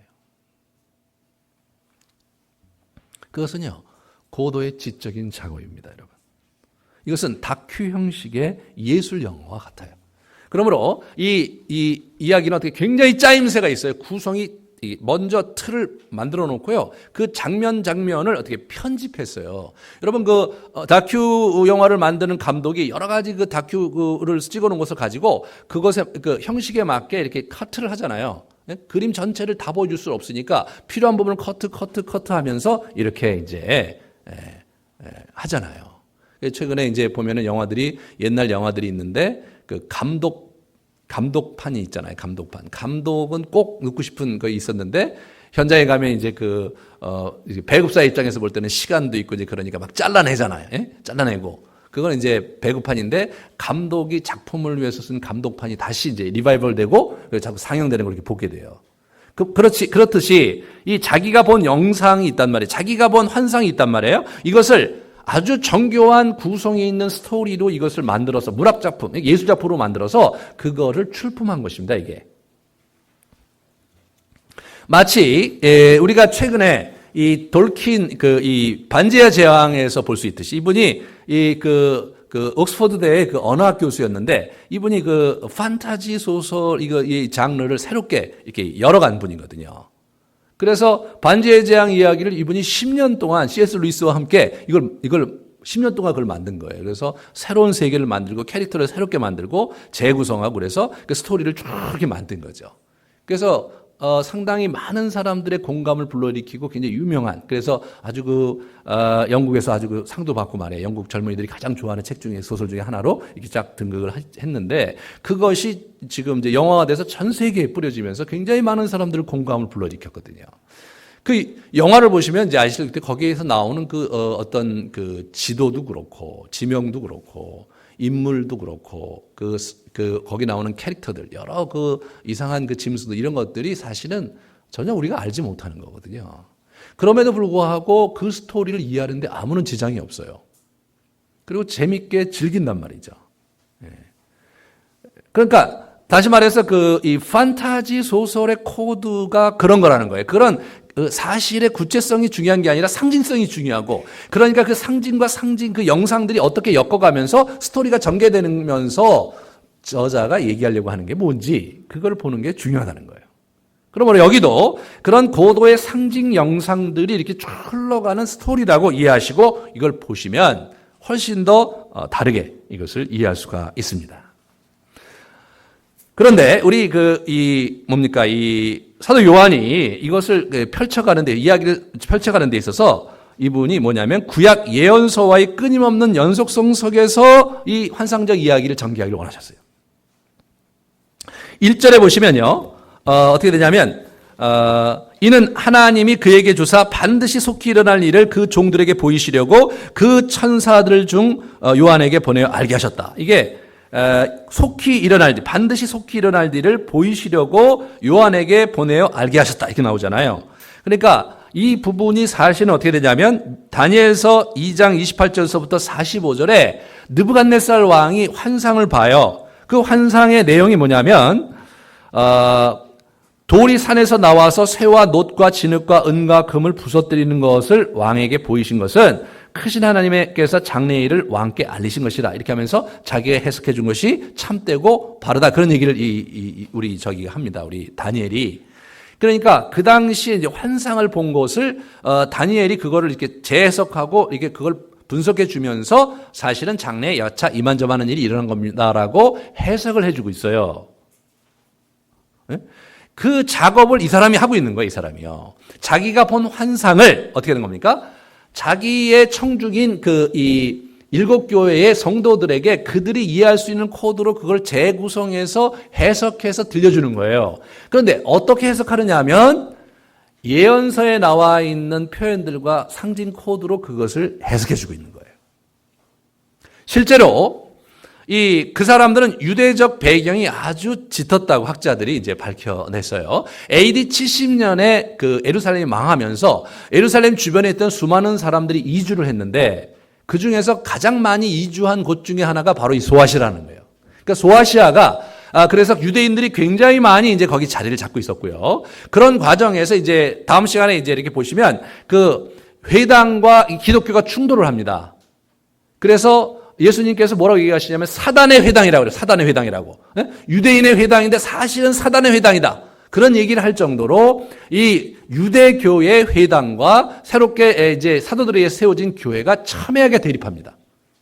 그것은요 고도의 지적인 작업입니다, 여러분. 이것은 다큐 형식의 예술 영화와 같아요. 그러므로 이 이야기는 어떻게 굉장히 짜임새가 있어요. 구성이 먼저 틀을 만들어 놓고요. 그 장면을 어떻게 편집했어요. 여러분 그 다큐 영화를 만드는 감독이 여러 가지 그 다큐를 찍어 놓은 것을 가지고 그것의 그 형식에 맞게 이렇게 커트를 하잖아요. 그림 전체를 다 보여줄 수 없으니까 필요한 부분을 커트 하면서 이렇게 이제 하잖아요. 최근에 이제 보면은 영화들이 옛날 영화들이 있는데 그 감독판이 있잖아요. 감독은 꼭 넣고 싶은 거 있었는데 현장에 가면 이제 배급사 입장에서 볼 때는 시간도 있고 이제 그러니까 막 잘라내잖아요. 잘라내고 그건 이제 배급판인데 감독이 작품을 위해서 쓴 감독판이 다시 이제 리바이벌 되고 자꾸 상영되는 걸 이렇게 보게 돼요. 그렇듯이 이 자기가 본 영상이 있단 말이에요. 자기가 본 환상이 있단 말이에요. 이것을 아주 정교한 구성이 있는 스토리로 이것을 만들어서 문학작품, 예술작품으로 만들어서 그거를 출품한 것입니다, 이게. 마치, 우리가 최근에 이 돌킨, 이 반지의 제왕에서 볼 수 있듯이 이분이 옥스퍼드대의 그 언어학 교수였는데 이분이 그 판타지 소설 이 장르를 새롭게 이렇게 열어간 분이거든요. 그래서 반지의 제왕 이야기를 이분이 10년 동안 C.S. 루이스와 함께 이걸 10년 동안 그걸 만든 거예요. 그래서 새로운 세계를 만들고 캐릭터를 새롭게 만들고 재구성하고 그래서 그 스토리를 쭉 이렇게 만든 거죠. 그래서 상당히 많은 사람들의 공감을 불러일으키고 굉장히 유명한, 그래서 아주 영국에서 아주 상도 받고 말이에요. 영국 젊은이들이 가장 좋아하는 책 중에 소설 중에 하나로 이렇게 쫙 등극을 했는데 그것이 지금 이제 영화가 돼서 전 세계에 뿌려지면서 굉장히 많은 사람들의 공감을 불러일으켰거든요. 그 영화를 보시면 이제 아시다시피 거기에서 나오는 어떤 지도도 그렇고 지명도 그렇고 인물도 그렇고 거기 나오는 캐릭터들 여러 이상한 짐승들 이런 것들이 사실은 전혀 우리가 알지 못하는 거거든요. 그럼에도 불구하고 그 스토리를 이해하는데 아무런 지장이 없어요. 그리고 재밌게 즐긴단 말이죠. 그러니까 다시 말해서 이 판타지 소설의 코드가 그런 거라는 거예요. 그런 사실의 구체성이 중요한 게 아니라 상징성이 중요하고, 그러니까 그 상징과 그 영상들이 어떻게 엮어가면서 스토리가 전개되면서 저자가 얘기하려고 하는 게 뭔지 그걸 보는 게 중요하다는 거예요. 그러므로 여기도 그런 고도의 상징 영상들이 이렇게 쭉 흘러가는 스토리라고 이해하시고 이걸 보시면 훨씬 더 다르게 이것을 이해할 수가 있습니다. 그런데 우리 이 사도 요한이 이것을 이야기를 펼쳐가는 데 있어서 이분이 뭐냐면 구약 예언서와의 끊임없는 연속성 속에서 이 환상적 이야기를 전개하기를 원하셨어요. 1절에 보시면요. 어떻게 되냐면 이는 하나님이 그에게 주사 반드시 속히 일어날 일을 그 종들에게 보이시려고 그 천사들 중 요한에게 보내어 알게 하셨다. 이게 속히 일어날 일, 반드시 속히 일어날 일을 보이시려고 요한에게 보내어 알게 하셨다. 이렇게 나오잖아요. 그러니까 이 부분이 사실은 어떻게 되냐면 다니엘서 2장 28절서부터 45절에 느부갓네살 왕이 환상을 봐요. 그 환상의 내용이 뭐냐면 돌이 산에서 나와서 쇠와 놋과 진흙과 은과 금을 부서뜨리는 것을 왕에게 보이신 것은 크신 하나님께서 장래일을 왕께 알리신 것이다. 이렇게 하면서 자기가 해석해 준 것이 참되고 바르다. 그런 얘기를 우리 저기가 합니다. 우리 다니엘이. 그러니까 그 당시에 이제 환상을 본 것을 다니엘이 그거를 이렇게 재해석하고 이렇게 그걸 분석해 주면서 사실은 장래에 여차 이만저만한 일이 일어난 겁니다라고 해석을 해주고 있어요. 네? 그 작업을 이 사람이 하고 있는 거예요. 이 사람이요. 자기가 본 환상을 어떻게 된 겁니까? 자기의 청중인 이 7교회의 성도들에게 그들이 이해할 수 있는 코드로 그걸 재구성해서 해석해서 들려주는 거예요. 그런데 어떻게 해석하느냐 하면 예언서에 나와 있는 표현들과 상징 코드로 그것을 해석해주고 있는 거예요. 실제로 그 사람들은 유대적 배경이 아주 짙었다고 학자들이 이제 밝혀냈어요. AD 70년에 그 예루살렘이 망하면서 예루살렘 주변에 있던 수많은 사람들이 이주를 했는데 그 중에서 가장 많이 이주한 곳 중에 하나가 바로 이 소아시아라는 거예요. 그러니까 소아시아가 그래서 유대인들이 굉장히 많이 이제 거기 자리를 잡고 있었고요. 그런 과정에서 이제 다음 시간에 이제 이렇게 보시면 그 회당과 기독교가 충돌을 합니다. 그래서 예수님께서 뭐라고 얘기하시냐면 사단의 회당이라고 그래요. 사단의 회당이라고. 유대인의 회당인데 사실은 사단의 회당이다. 그런 얘기를 할 정도로 이 유대교의 회당과 새롭게 이제 사도들에 의해 세워진 교회가 첨예하게 대립합니다.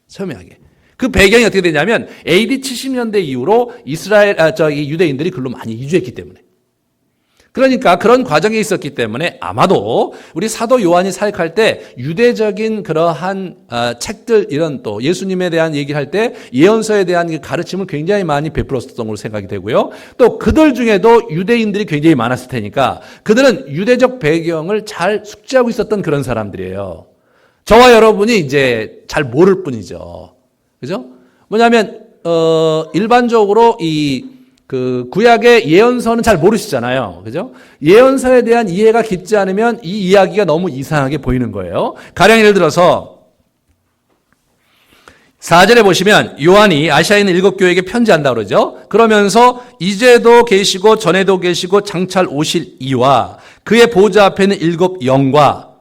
첨예하게. 그 배경이 어떻게 되냐면 AD 70년대 이후로 이 유대인들이 글로 많이 이주했기 때문에. 그러니까 그런 과정이 있었기 때문에 아마도 우리 사도 요한이 사역할 때 유대적인 그러한 책들 이런 또 예수님에 대한 얘기를 할 때 예언서에 대한 가르침을 굉장히 많이 베풀었던 걸로 생각이 되고요. 또 그들 중에도 유대인들이 굉장히 많았을 테니까 그들은 유대적 배경을 잘 숙지하고 있었던 그런 사람들이에요. 저와 여러분이 이제 잘 모를 뿐이죠. 그죠? 뭐냐면 일반적으로 그 구약의 예언서는 잘 모르시잖아요. 그죠? 예언서에 대한 이해가 깊지 않으면 이 이야기가 너무 이상하게 보이는 거예요. 가령 예를 들어서 4절에 보시면 요한이 아시아에 있는 7교회에게 편지한다고 그러죠. 그러면서 이제도 계시고 전에도 계시고 장찰 오실 이와 그의 보좌 앞에 있는 7 영과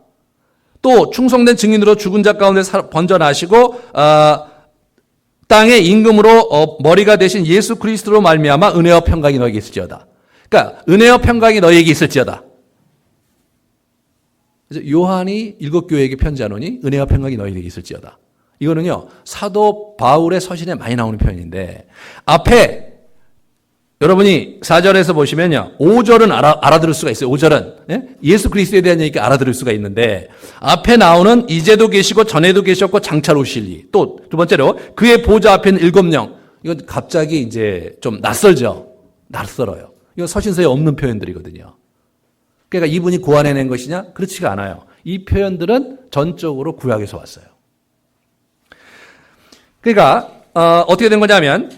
또 충성된 증인으로 죽은 자 가운데 번져나시고 땅의 임금으로 머리가 되신 예수 그리스도로 말미암아 은혜와 평강이 너에게 있을지어다. 그러니까 은혜와 평강이 너에게 있을지어다. 그래서 요한이 7교회에게 편지하노니 은혜와 평강이 너에게 있을지어다. 이거는요 사도 바울의 서신에 많이 나오는 표현인데 앞에 여러분이 4절에서 보시면요 5절은 알아들을 수가 있어요. 5절은 예수 그리스도에 대한 얘기가 알아들을 수가 있는데 앞에 나오는 이제도 계시고 전에도 계셨고 장차 오실리 또 두 번째로 그의 보좌 앞에 있는 7 영 이건 갑자기 이제 좀 낯설죠. 낯설어요. 이건 서신서에 없는 표현들이거든요. 그러니까 이분이 고안해낸 것이냐? 그렇지가 않아요. 이 표현들은 전적으로 구약에서 왔어요. 그러니까 어떻게 된 거냐면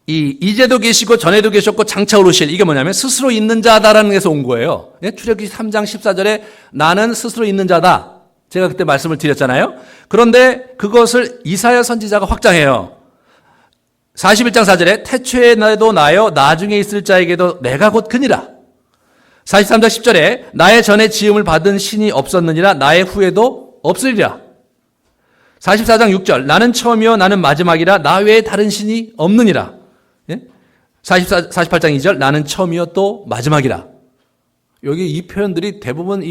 이제도 계시고 전에도 계셨고 장차 오르실 이게 뭐냐면 스스로 있는 자다라는 데서 온 거예요. 출애굽기 3장 14절에 나는 스스로 있는 자다. 제가 그때 말씀을 드렸잖아요. 그런데 그것을 이사야 선지자가 확장해요. 41장 4절에 태초에 나도 나여 나중에 있을 자에게도 내가 곧 그니라. 43장 10절에 나의 전에 지음을 받은 신이 없었느니라 나의 후에도 없으리라. 44장 6절 나는 처음이요 나는 마지막이라 나 외에 다른 신이 없느니라. 48장 2절 나는 처음이요 또 마지막이라. 여기 이 표현들이 대부분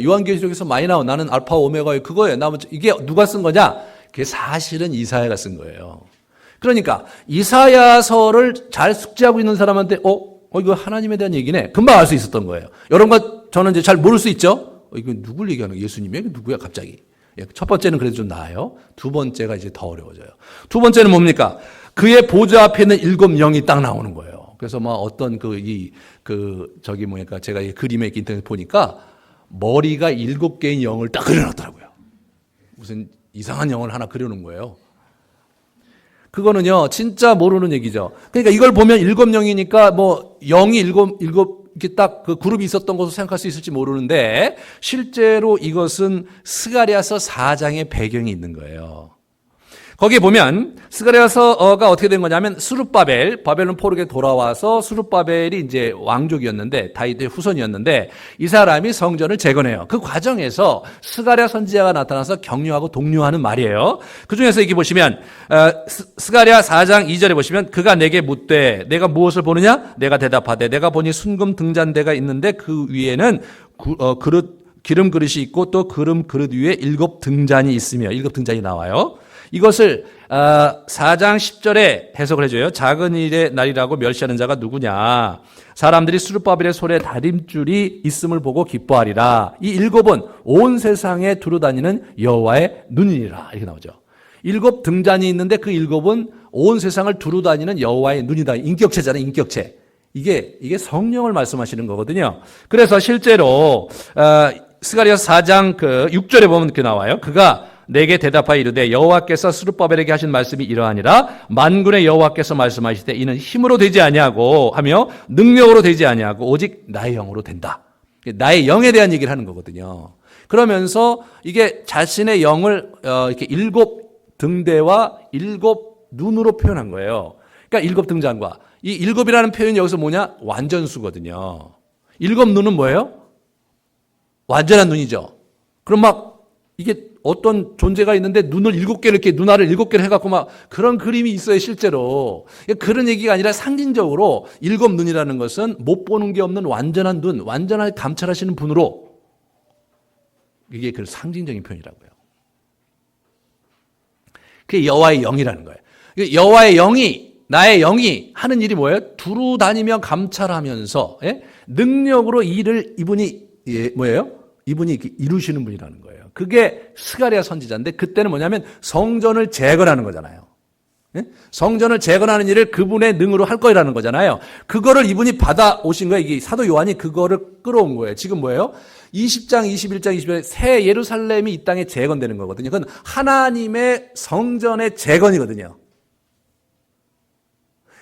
요한계시록에서 많이 나온 나는 알파 오메가의 그거예요. 이게 누가 쓴 거냐? 그게 사실은 이사야가 쓴 거예요. 그러니까 이사야서를 잘 숙지하고 있는 사람한테 이거 하나님에 대한 얘기네. 금방 알 수 있었던 거예요. 이런 거 저는 이제 잘 모를 수 있죠. 이거 누굴 얘기하는 거예요? 예수님이에요? 누구야 갑자기? 첫 번째는 그래도 좀 나아요. 두 번째가 이제 더 어려워져요. 두 번째는 뭡니까? 그의 보좌 앞에 있는 7 영이 딱 나오는 거예요. 그래서 어떤 제가 이 그림에 인터넷 보니까 머리가 7개의 영을 딱 그려놨더라고요. 무슨 이상한 영을 하나 그려놓은 거예요. 그거는요, 진짜 모르는 얘기죠. 그러니까 이걸 보면 일곱 영이니까 뭐 영이 일곱 이렇게 딱 그 그룹이 있었던 것으로 생각할 수 있을지 모르는데 실제로 이것은 스가랴서 4장의 배경이 있는 거예요. 거기에 보면 스가랴서가 어떻게 된 거냐면 스룹바벨, 바벨론 포로에 돌아와서 스룹바벨이 이제 왕족이었는데 다윗의 후손이었는데 이 사람이 성전을 재건해요. 그 과정에서 스가랴 선지자가 나타나서 격려하고 독려하는 말이에요. 그 중에서 여기 보시면 스가랴 4장 2절에 보시면 그가 내게 묻되 내가 무엇을 보느냐? 내가 대답하되 내가 보니 순금 등잔대가 있는데 그 위에는 기름 그릇이 있고 또 기름 그릇 위에 7 등잔이 있으며 7 등잔이 나와요. 이것을 4장 10절에 해석을 해줘요. 작은 일의 날이라고 멸시하는 자가 누구냐. 사람들이 스룹바벨의 손에 다림줄이 있음을 보고 기뻐하리라. 이 7은 온 세상에 두루다니는 여호와의 눈이니라. 이렇게 나오죠. 7 등잔이 있는데 그 7은 온 세상을 두루다니는 여호와의 눈이다. 인격체잖아요. 인격체. 이게 성령을 말씀하시는 거거든요. 그래서 실제로 스가랴서 4장 6절에 보면 이렇게 나와요. 그가 내게 대답하여 이르되 여호와께서 스룹바벨에게 하신 말씀이 이러하니라. 만군의 여호와께서 말씀하시되 이는 힘으로 되지 아니하고 하며 능력으로 되지 아니하고 오직 나의 영으로 된다. 나의 영에 대한 얘기를 하는 거거든요. 그러면서 이게 자신의 영을 이렇게 7 등대와 7 눈으로 표현한 거예요. 그러니까 7 등잔과 이 7이라는 표현이 여기서 뭐냐? 완전수거든요. 7 눈은 뭐예요? 완전한 눈이죠. 그럼 막 이게 어떤 존재가 있는데 눈을 7개를 이렇게 눈알을 7개를 해갖고 막 그런 그림이 있어요, 실제로. 그런 얘기가 아니라 상징적으로 7 눈이라는 것은 못 보는 게 없는 완전한 눈, 완전하게 감찰하시는 분으로 이게 그 상징적인 표현이라고요. 그게 여호와의 영이라는 거예요. 여호와의 영이, 나의 영이 하는 일이 뭐예요? 두루 다니며 감찰하면서 능력으로 일을 이분이 뭐예요? 이분이 이루시는 분이라는 거예요. 그게 스가랴 선지자인데 그때는 뭐냐면 성전을 재건하는 거잖아요. 성전을 재건하는 일을 그분의 능으로 할 거라는 거잖아요. 그거를 이분이 받아오신 거예요. 이게 사도 요한이 그거를 끌어온 거예요. 지금 뭐예요? 20장, 21장, 22장 새 예루살렘이 이 땅에 재건되는 거거든요. 그건 하나님의 성전의 재건이거든요.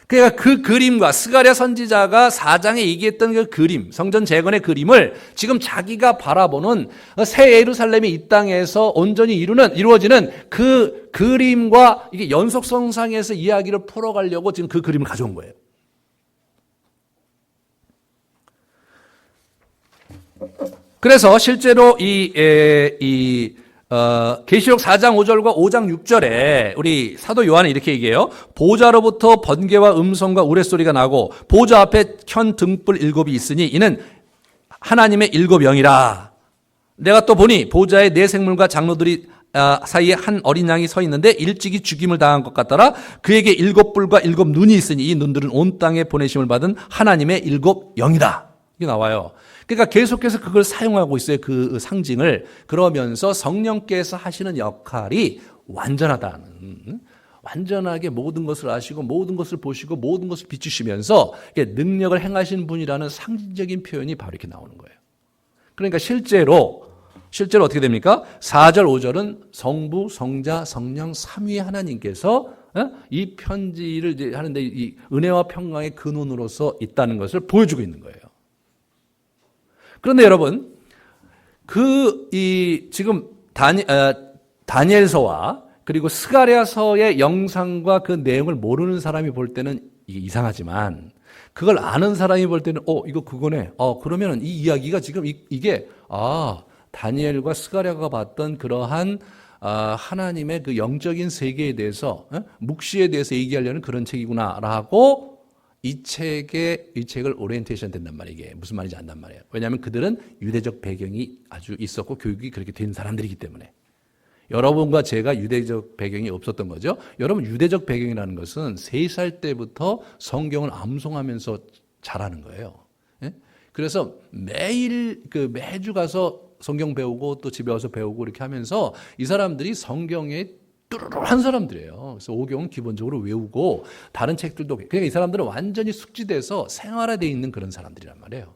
그러니까 그 그림과 스가랴 선지자가 4장에 얘기했던 그 그림, 성전 재건의 그림을 지금 자기가 바라보는 새 예루살렘이 이 땅에서 온전히 이루어지는 그 그림과 이게 연속성상에서 이야기를 풀어가려고 지금 그 그림을 가져온 거예요. 그래서 실제로 계시록 4장 5절과 5장 6절에 우리 사도 요한은 이렇게 얘기해요. 보좌로부터 번개와 음성과 우레소리가 나고 보좌 앞에 켠 등불 7이 있으니 이는 하나님의 7 영이라. 내가 또 보니 보좌에 네 생물과 장로들이 사이에 한 어린 양이 서 있는데 일찍이 죽임을 당한 것 같더라. 그에게 7 뿔과 7 눈이 있으니 이 눈들은 온 땅에 보내심을 받은 하나님의 7 영이다. 이게 나와요. 그러니까 계속해서 그걸 사용하고 있어요. 그 상징을. 그러면서 성령께서 하시는 역할이 완전하다는, 완전하게 모든 것을 아시고 모든 것을 보시고 모든 것을 비추시면서 능력을 행하시는 분이라는 상징적인 표현이 바로 이렇게 나오는 거예요. 그러니까 실제로 어떻게 됩니까? 4절, 5절은 성부, 성자, 성령, 삼위의 하나님께서 이 편지를 이제 하는데 이 은혜와 평강의 근원으로서 있다는 것을 보여주고 있는 거예요. 그런데 여러분, 지금 다니엘서와 그리고 스가랴서의 영상과 그 내용을 모르는 사람이 볼 때는 이게 이상하지만 그걸 아는 사람이 볼 때는 이거 그거네. 그러면 이 이야기가 지금 이게 다니엘과 스가랴가 봤던 그러한 하나님의 그 영적인 세계에 대해서 묵시에 대해서 얘기하려는 그런 책이구나라고 이 책을 오리엔테이션 된단 말이에요. 이게 무슨 말인지 안단 말이에요. 왜냐하면 그들은 유대적 배경이 아주 있었고 교육이 그렇게 된 사람들이기 때문에. 여러분과 제가 유대적 배경이 없었던 거죠. 여러분 유대적 배경이라는 것은 3살 때부터 성경을 암송하면서 자라는 거예요. 그래서 매주 가서 성경 배우고 또 집에 와서 배우고 이렇게 하면서 이 사람들이 성경에 뚜루루한 사람들이에요. 그래서 오경은 기본적으로 외우고 다른 책들도 그러니까 이 사람들은 완전히 숙지돼서 생활화되어 있는 그런 사람들이란 말이에요.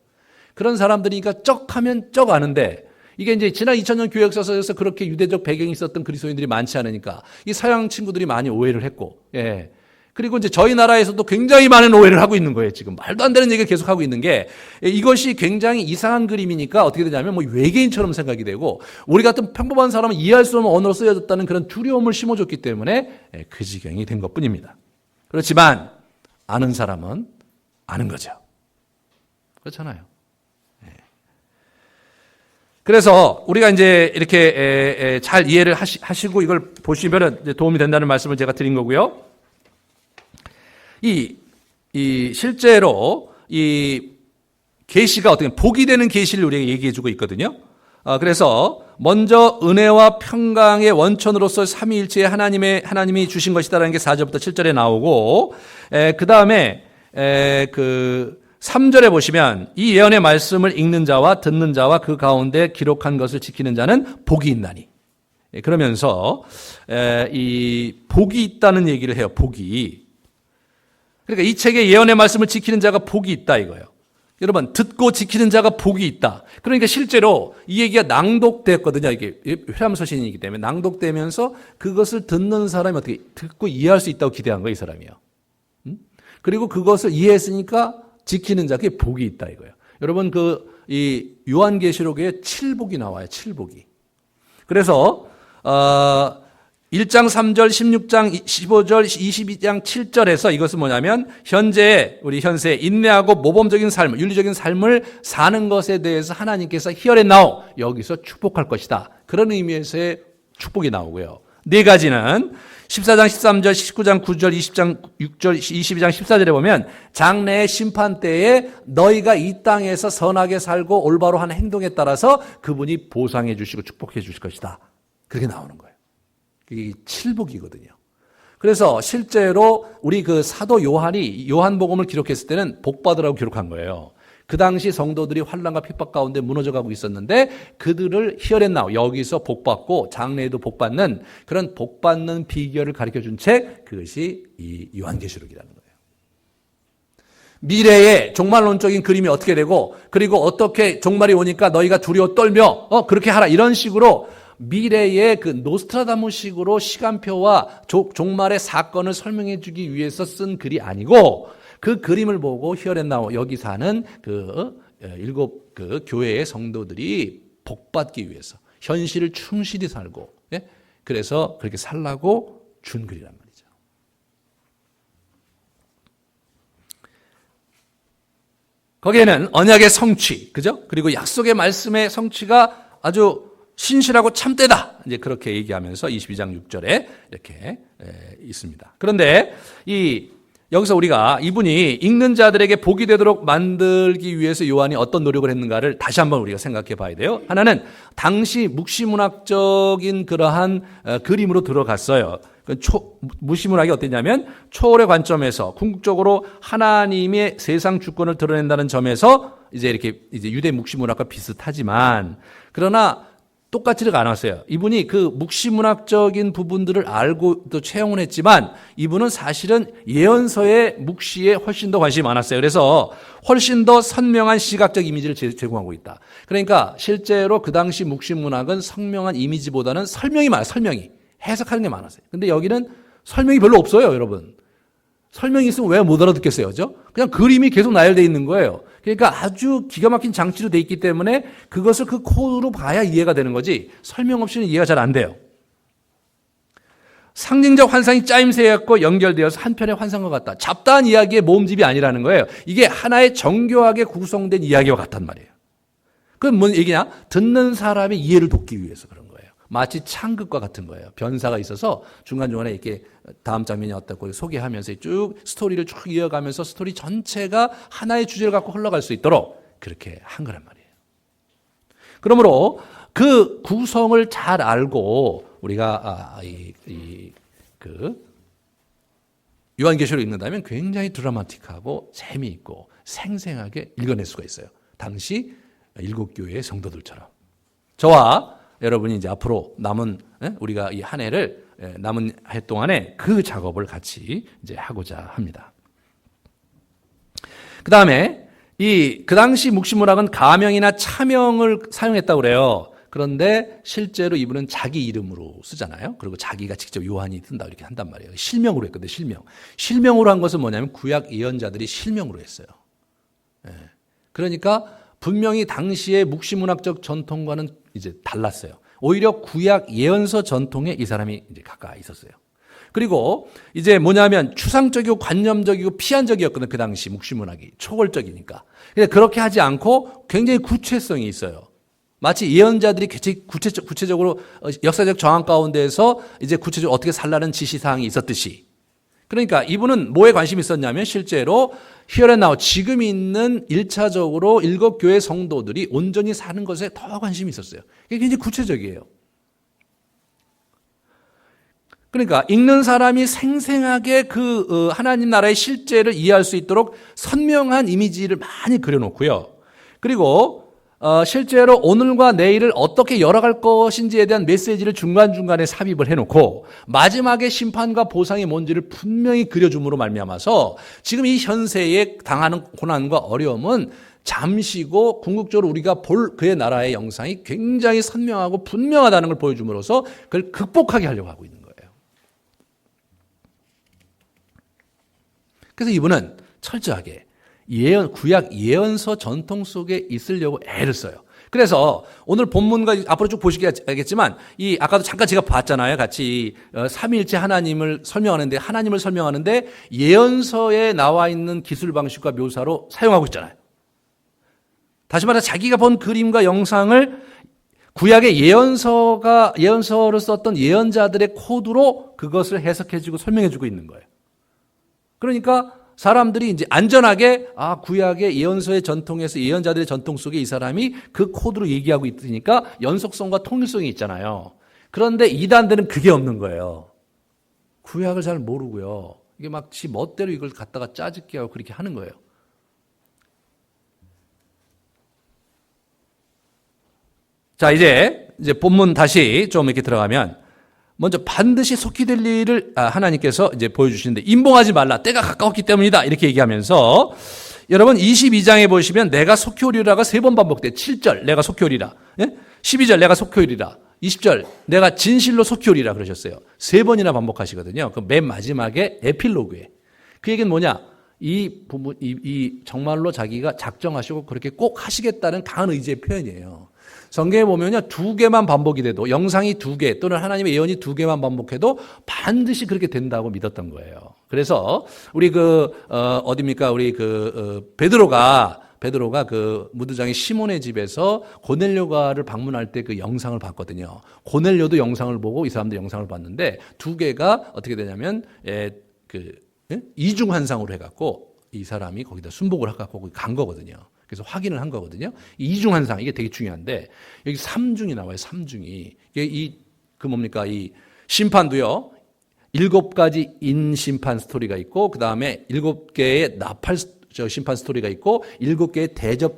그런 사람들이니까 쩍 하면 쩍 아는데 이게 이제 지난 2000년 교회 역사에서 그렇게 유대적 배경이 있었던 그리스도인들이 많지 않으니까 이 서양 친구들이 많이 오해를 했고, 예. 그리고 이제 저희 나라에서도 굉장히 많은 오해를 하고 있는 거예요, 지금. 말도 안 되는 얘기를 계속 하고 있는 게, 이것이 굉장히 이상한 그림이니까 어떻게 되냐면 뭐 외계인처럼 생각이 되고, 우리 같은 평범한 사람은 이해할 수 없는 언어로 쓰여졌다는 그런 두려움을 심어줬기 때문에 그 지경이 된 것 뿐입니다. 그렇지만, 아는 사람은 아는 거죠. 그렇잖아요. 그래서 우리가 이제 이렇게 잘 이해를 하시고 이걸 보시면은 도움이 된다는 말씀을 제가 드린 거고요. 이 실제로 이 계시가 어떻게 복이 되는 계시를 우리에게 얘기해 주고 있거든요. 그래서 먼저 은혜와 평강의 원천으로서 삼위일체의 하나님이 주신 것이다라는 게 4절부터 7절에 나오고, 그 다음에 그 3절에 보시면 이 예언의 말씀을 읽는 자와 듣는 자와 그 가운데 기록한 것을 지키는 자는 복이 있나니. 그러면서 이 복이 있다는 얘기를 해요. 복이. 그러니까 이 책의 예언의 말씀을 지키는 자가 복이 있다 이거예요. 여러분, 듣고 지키는 자가 복이 있다. 그러니까 실제로 이 얘기가 낭독됐거든요. 이게 회람서신이기 때문에 낭독되면서 그것을 듣는 사람이 어떻게 듣고 이해할 수 있다고 기대한 거예요, 이 사람이요. 그리고 그것을 이해했으니까 지키는 자에게 복이 있다 이거예요. 여러분, 이 요한계시록에 7복이 나와요. 7복이. 그래서 1장 3절, 16장 15절, 22장 7절에서 이것은 뭐냐면 우리 현세 인내하고 모범적인 삶, 윤리적인 삶을 사는 것에 대해서 하나님께서 히어렛나오 여기서 축복할 것이다. 그런 의미에서의 축복이 나오고요. 네 가지는 14장 13절, 19장 9절, 20장 6절, 22장 14절에 보면 장래의 심판 때에 너희가 이 땅에서 선하게 살고 올바로 하는 행동에 따라서 그분이 보상해 주시고 축복해 주실 것이다. 그렇게 나오는 거예요. 이게 7복이거든요. 그래서 실제로 우리 그 사도 요한이 요한복음을 기록했을 때는 복받으라고 기록한 거예요. 그 당시 성도들이 환난과 핍박 가운데 무너져가고 있었는데 그들을 히어렛나우 여기서 복받고 장래에도 복받는 그런 복받는 비결을 가르쳐준 책, 그것이 이 요한계시록이라는 거예요. 미래의 종말론적인 그림이 어떻게 되고 그리고 어떻게 종말이 오니까 너희가 두려워 떨며 그렇게 하라 이런 식으로 미래의 그 노스트라다무식으로 시간표와 종말의 사건을 설명해 주기 위해서 쓴 글이 아니고 그 그림을 보고 히어렛나오 여기 사는 그 7 그 교회의 성도들이 복받기 위해서 현실을 충실히 살고, 예? 그래서 그렇게 살라고 준 글이란 말이죠. 거기에는 언약의 성취, 그죠? 그리고 약속의 말씀의 성취가 아주 신실하고 참되다. 이제 그렇게 얘기하면서 22장 6절에 이렇게 있습니다. 그런데 여기서 우리가 이분이 읽는 자들에게 복이 되도록 만들기 위해서 요한이 어떤 노력을 했는가를 다시 한번 우리가 생각해 봐야 돼요. 하나는 당시 묵시문학적인 그러한 그림으로 들어갔어요. 무시문학이 어땠냐면 초월의 관점에서 궁극적으로 하나님의 세상 주권을 드러낸다는 점에서 이제 유대 묵시문학과 비슷하지만 그러나 똑같지가 않았어요. 이분이 그 묵시문학적인 부분들을 알고 또 채용을 했지만 이분은 사실은 예언서의 묵시에 훨씬 더 관심이 많았어요. 그래서 훨씬 더 선명한 시각적 이미지를 제공하고 있다. 그러니까 실제로 그 당시 묵시문학은 선명한 이미지보다는 설명이 많아요. 설명이. 해석하는 게 많았어요. 근데 여기는 설명이 별로 없어요, 여러분. 설명이 있으면 왜 못 알아듣겠어요, 그죠? 그냥 그림이 계속 나열되어 있는 거예요. 그러니까 아주 기가 막힌 장치로 돼 있기 때문에 그것을 그 코드로 봐야 이해가 되는 거지 설명 없이는 이해가 잘 안 돼요. 상징적 환상이 짜임새였고 연결되어서 한편의 환상과 같다. 잡다한 이야기의 모음집이 아니라는 거예요. 이게 하나의 정교하게 구성된 이야기와 같단 말이에요. 그건 뭔 얘기냐? 듣는 사람의 이해를 돕기 위해서 그런 거예요. 마치 창극과 같은 거예요. 변사가 있어서 중간중간에 이렇게 다음 장면이 어떻고 소개하면서 쭉 스토리를 쭉 이어가면서 스토리 전체가 하나의 주제를 갖고 흘러갈 수 있도록 그렇게 한 거란 말이에요. 그러므로 그 구성을 잘 알고 우리가 요한계시록을 읽는다면 굉장히 드라마틱하고 재미있고 생생하게 읽어낼 수가 있어요. 당시 7교회의 성도들처럼. 저와 여러분이 이제 앞으로 남은 우리가 이 한 해를 남은 해 동안에 그 작업을 같이 이제 하고자 합니다. 그다음에 그 당시 묵시문학은 가명이나 차명을 사용했다고 그래요. 그런데 실제로 이분은 자기 이름으로 쓰잖아요. 그리고 자기가 직접 요한이 쓴다 이렇게 한단 말이에요. 실명으로 했거든요. 실명으로 한 것은 뭐냐면 구약 예언자들이 실명으로 했어요. 예. 그러니까 분명히 당시의 묵시문학적 전통과는 이제 달랐어요. 오히려 구약 예언서 전통에 이 사람이 이제 가까이 있었어요. 그리고 이제 뭐냐면 추상적이고 관념적이고 피한적이었거든요. 그 당시 묵시문학이 초월적이니까. 그렇게 하지 않고 굉장히 구체성이 있어요. 마치 예언자들이 구체적으로 역사적 정황 가운데에서 이제 구체적으로 어떻게 살라는 지시사항이 있었듯이. 그러니까 이분은 뭐에 관심이 있었냐면 실제로 here and now 지금 있는 1차적으로 일곱 교회 성도들이 온전히 사는 것에 더 관심이 있었어요. 이게 굉장히 구체적이에요. 그러니까 읽는 사람이 생생하게 그 하나님 나라의 실제를 이해할 수 있도록 선명한 이미지를 많이 그려놓고요. 그리고 실제로 오늘과 내일을 어떻게 열어갈 것인지에 대한 메시지를 중간중간에 삽입을 해놓고 마지막에 심판과 보상이 뭔지를 분명히 그려줌으로 말미암아서 지금 이 현세에 당하는 고난과 어려움은 잠시고 궁극적으로 우리가 볼 그의 나라의 영상이 굉장히 선명하고 분명하다는 걸 보여줌으로써 그걸 극복하게 하려고 하고 있는 거예요. 그래서 이분은 철저하게 구약 예언서 전통 속에 있으려고 애를 써요. 그래서 오늘 본문과 앞으로 쭉 보시겠지만 아까도 잠깐 제가 봤잖아요. 같이 삼위일체 하나님을 설명하는데 예언서에 나와 있는 기술 방식과 묘사로 사용하고 있잖아요. 다시 말해 자기가 본 그림과 영상을 구약의 예언서를 썼던 예언자들의 코드로 그것을 해석해주고 설명해주고 있는 거예요. 그러니까 사람들이 이제 안전하게 구약의 예언서의 전통에서 예언자들의 전통 속에 이 사람이 그 코드로 얘기하고 있으니까 연속성과 통일성이 있잖아요. 그런데 이단들은 그게 없는 거예요. 구약을 잘 모르고요. 이게 막 지 멋대로 이걸 갖다가 짜집게 하고 그렇게 하는 거예요. 자, 이제 본문 다시 좀 이렇게 들어가면 먼저 반드시 속히 될 일을 하나님께서 이제 보여주시는데 임봉하지 말라. 때가 가까웠기 때문이다. 이렇게 얘기하면서 여러분 22장에 보시면 내가 속히 오리라가 3번 반복돼. 7절 내가 속히 오리라. 12절 내가 속히 오리라. 20절 내가 진실로 속히 오리라 그러셨어요. 3번이나 반복하시거든요. 그 맨 마지막에 에필로그에. 그 얘기는 뭐냐? 이 정말로 자기가 작정하시고 그렇게 꼭 하시겠다는 강한 의지의 표현이에요. 성경에 보면요, 2개만 반복이 돼도, 영상이 2개 또는 하나님의 예언이 2개만 반복해도 반드시 그렇게 된다고 믿었던 거예요. 그래서 우리 베드로가 그 무드장의 시몬의 집에서 고넬료가를 방문할 때 그 영상을 봤거든요. 고넬료도 영상을 보고 이 사람도 영상을 봤는데 2개가 어떻게 되냐면 이중 환상으로 해갖고 이 사람이 거기다 순복을 해갖고 거기 간 거거든요. 그래서 확인을 한 거거든요. 이중 환상 이게 되게 중요한데 여기 3중이 나와요. 3중이 이 심판도요. 7가지 인심판 스토리가 있고 그 다음에 7개의 나팔 심판 스토리가 있고 7개의 대접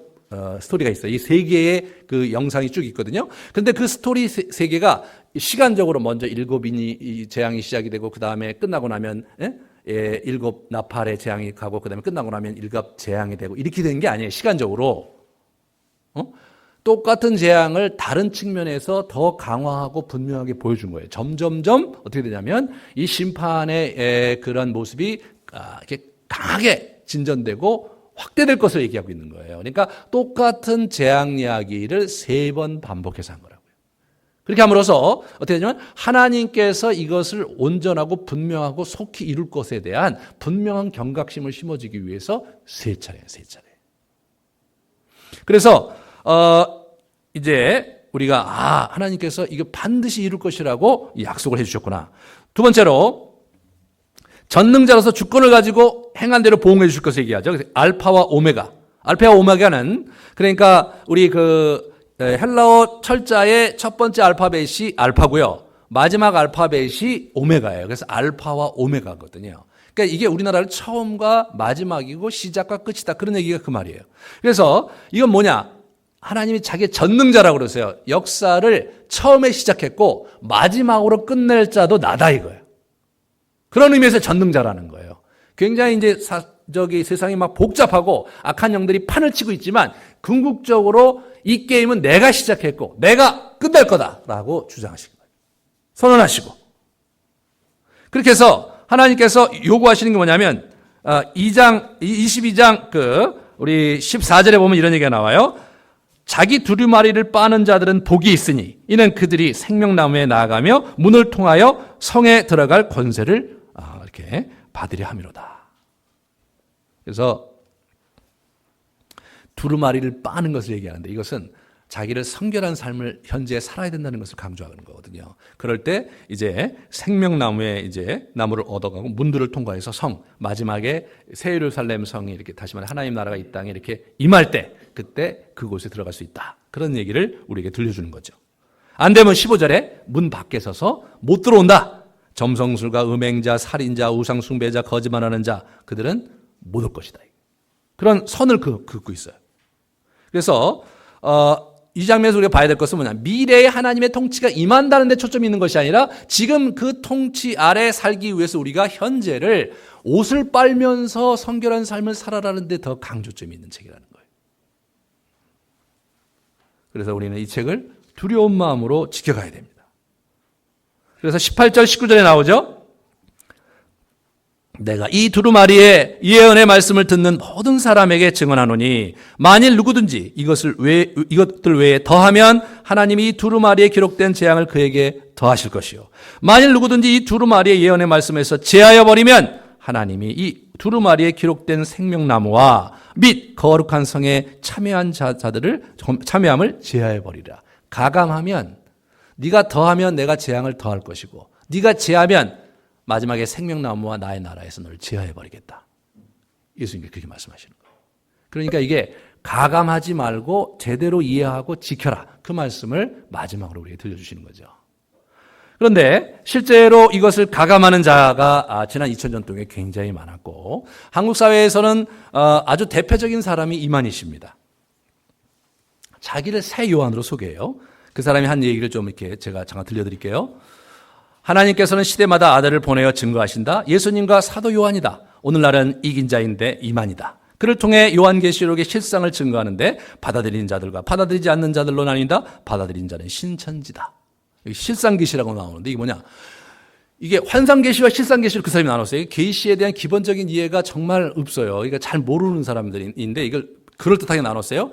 스토리가 있어요. 이 3개의 그 영상이 쭉 있거든요. 그런데 그 스토리 3개가 시간적으로 먼저 7인이 재앙이 시작이 되고 그 다음에 끝나고 나면 7 나팔의 재앙이 가고 그 다음에 끝나고 나면 7 재앙이 되고 이렇게 되는 게 아니에요. 시간적으로. 똑같은 재앙을 다른 측면에서 더 강화하고 분명하게 보여준 거예요. 점점점 어떻게 되냐면 이 심판의 그런 모습이 이렇게 강하게 진전되고 확대될 것을 얘기하고 있는 거예요. 그러니까 똑같은 재앙 이야기를 3번 반복해서 한 거라고요. 그렇게 함으로써 어떻게 되냐면 하나님께서 이것을 온전하고 분명하고 속히 이룰 것에 대한 분명한 경각심을 심어주기 위해서 3차례예요. 3차례. 그래서 이제 우리가 하나님께서 이거 반드시 이룰 것이라고 약속을 해주셨구나. 두 번째로 전능자로서 주권을 가지고 행한 대로 보응해 주실 것을 얘기하죠. 그래서 알파와 오메가. 알파와 오메가는 그러니까 우리 헬라어 철자의 첫 번째 알파벳이 알파고요. 마지막 알파벳이 오메가예요. 그래서 알파와 오메가거든요. 그러니까 이게 우리나라를 처음과 마지막이고 시작과 끝이다. 그런 얘기가 그 말이에요. 그래서 이건 뭐냐? 하나님이 자기 전능자라고 그러세요. 역사를 처음에 시작했고 마지막으로 끝낼 자도 나다 이거예요. 그런 의미에서 전능자라는 거예요. 굉장히 이제 세상이 막 복잡하고 악한 영들이 판을 치고 있지만 궁극적으로 이 게임은 내가 시작했고 내가 끝낼 거다라고 주장하시는 거예요. 선언하시고. 그렇게 해서 하나님께서 요구하시는 게 뭐냐면 22장 우리 14절에 보면 이런 얘기가 나와요. 자기 두루마리를 빠는 자들은 복이 있으니 이는 그들이 생명나무에 나아가며 문을 통하여 성에 들어갈 권세를 이렇게 받으려 함이로다. 그래서 두루마리를 빠는 것을 얘기하는데 이것은 자기를 성결한 삶을 현재 살아야 된다는 것을 강조하는 거거든요. 그럴 때 이제 생명나무에 이제 나무를 얻어가고 문들을 통과해서 성, 마지막에 새 예루살렘 성이 이렇게 다시 말해 하나님 나라가 이 땅에 이렇게 임할 때 그때 그곳에 들어갈 수 있다. 그런 얘기를 우리에게 들려주는 거죠. 안 되면 15절에 문 밖에 서서 못 들어온다. 점성술가, 음행자, 살인자, 우상숭배자, 거짓말하는 자 그들은 못 올 것이다. 그런 선을 긋고 있어요. 그래서 이 장면에서 우리가 봐야 될 것은 뭐냐. 미래에 하나님의 통치가 임한다는 데 초점이 있는 것이 아니라 지금 그 통치 아래 살기 위해서 우리가 현재를 옷을 빨면서 성결한 삶을 살아라는 데 더 강조점이 있는 책이라는 거예요. 그래서 우리는 이 책을 두려운 마음으로 지켜가야 됩니다. 그래서 18절 19절에 나오죠. 내가 이 두루마리의 예언의 말씀을 듣는 모든 사람에게 증언하노니 만일 누구든지 이것들 외에 더하면 하나님이 이 두루마리에 기록된 재앙을 그에게 더하실 것이요 만일 누구든지 이 두루마리의 예언의 말씀에서 제하여 버리면 하나님이 이 두루마리에 기록된 생명나무와 및 거룩한 성에 참여함을 제하여 버리라. 가감하면 네가 더하면 내가 재앙을 더할 것이고 네가 제하면 마지막에 생명나무와 나의 나라에서 너를 제하해버리겠다. 예수님께서 그렇게 말씀하시는 거예요. 그러니까 이게 가감하지 말고 제대로 이해하고 지켜라. 그 말씀을 마지막으로 우리에게 들려주시는 거죠. 그런데 실제로 이것을 가감하는 자가 지난 2000년 동안에 굉장히 많았고 한국 사회에서는 아주 대표적인 사람이 이만희씨입니다. 자기를 새 요한으로 소개해요. 그 사람이 한 얘기를 좀 이렇게 제가 잠깐 들려드릴게요. 하나님께서는 시대마다 아들을 보내어 증거하신다. 예수님과 사도 요한이다. 오늘날은 이긴 자인데 이만이다. 그를 통해 요한계시록의 실상을 증거하는데 받아들이는 자들과 받아들이지 않는 자들로 나뉜다. 받아들이는 자는 신천지다. 여기 실상계시라고 나오는데 이게 뭐냐? 이게 환상계시와 실상계시로 그 사람이 나눴어요. 계시에 대한 기본적인 이해가 정말 없어요. 그러니까 잘 모르는 사람들인데 이걸 그럴듯하게 나눴어요.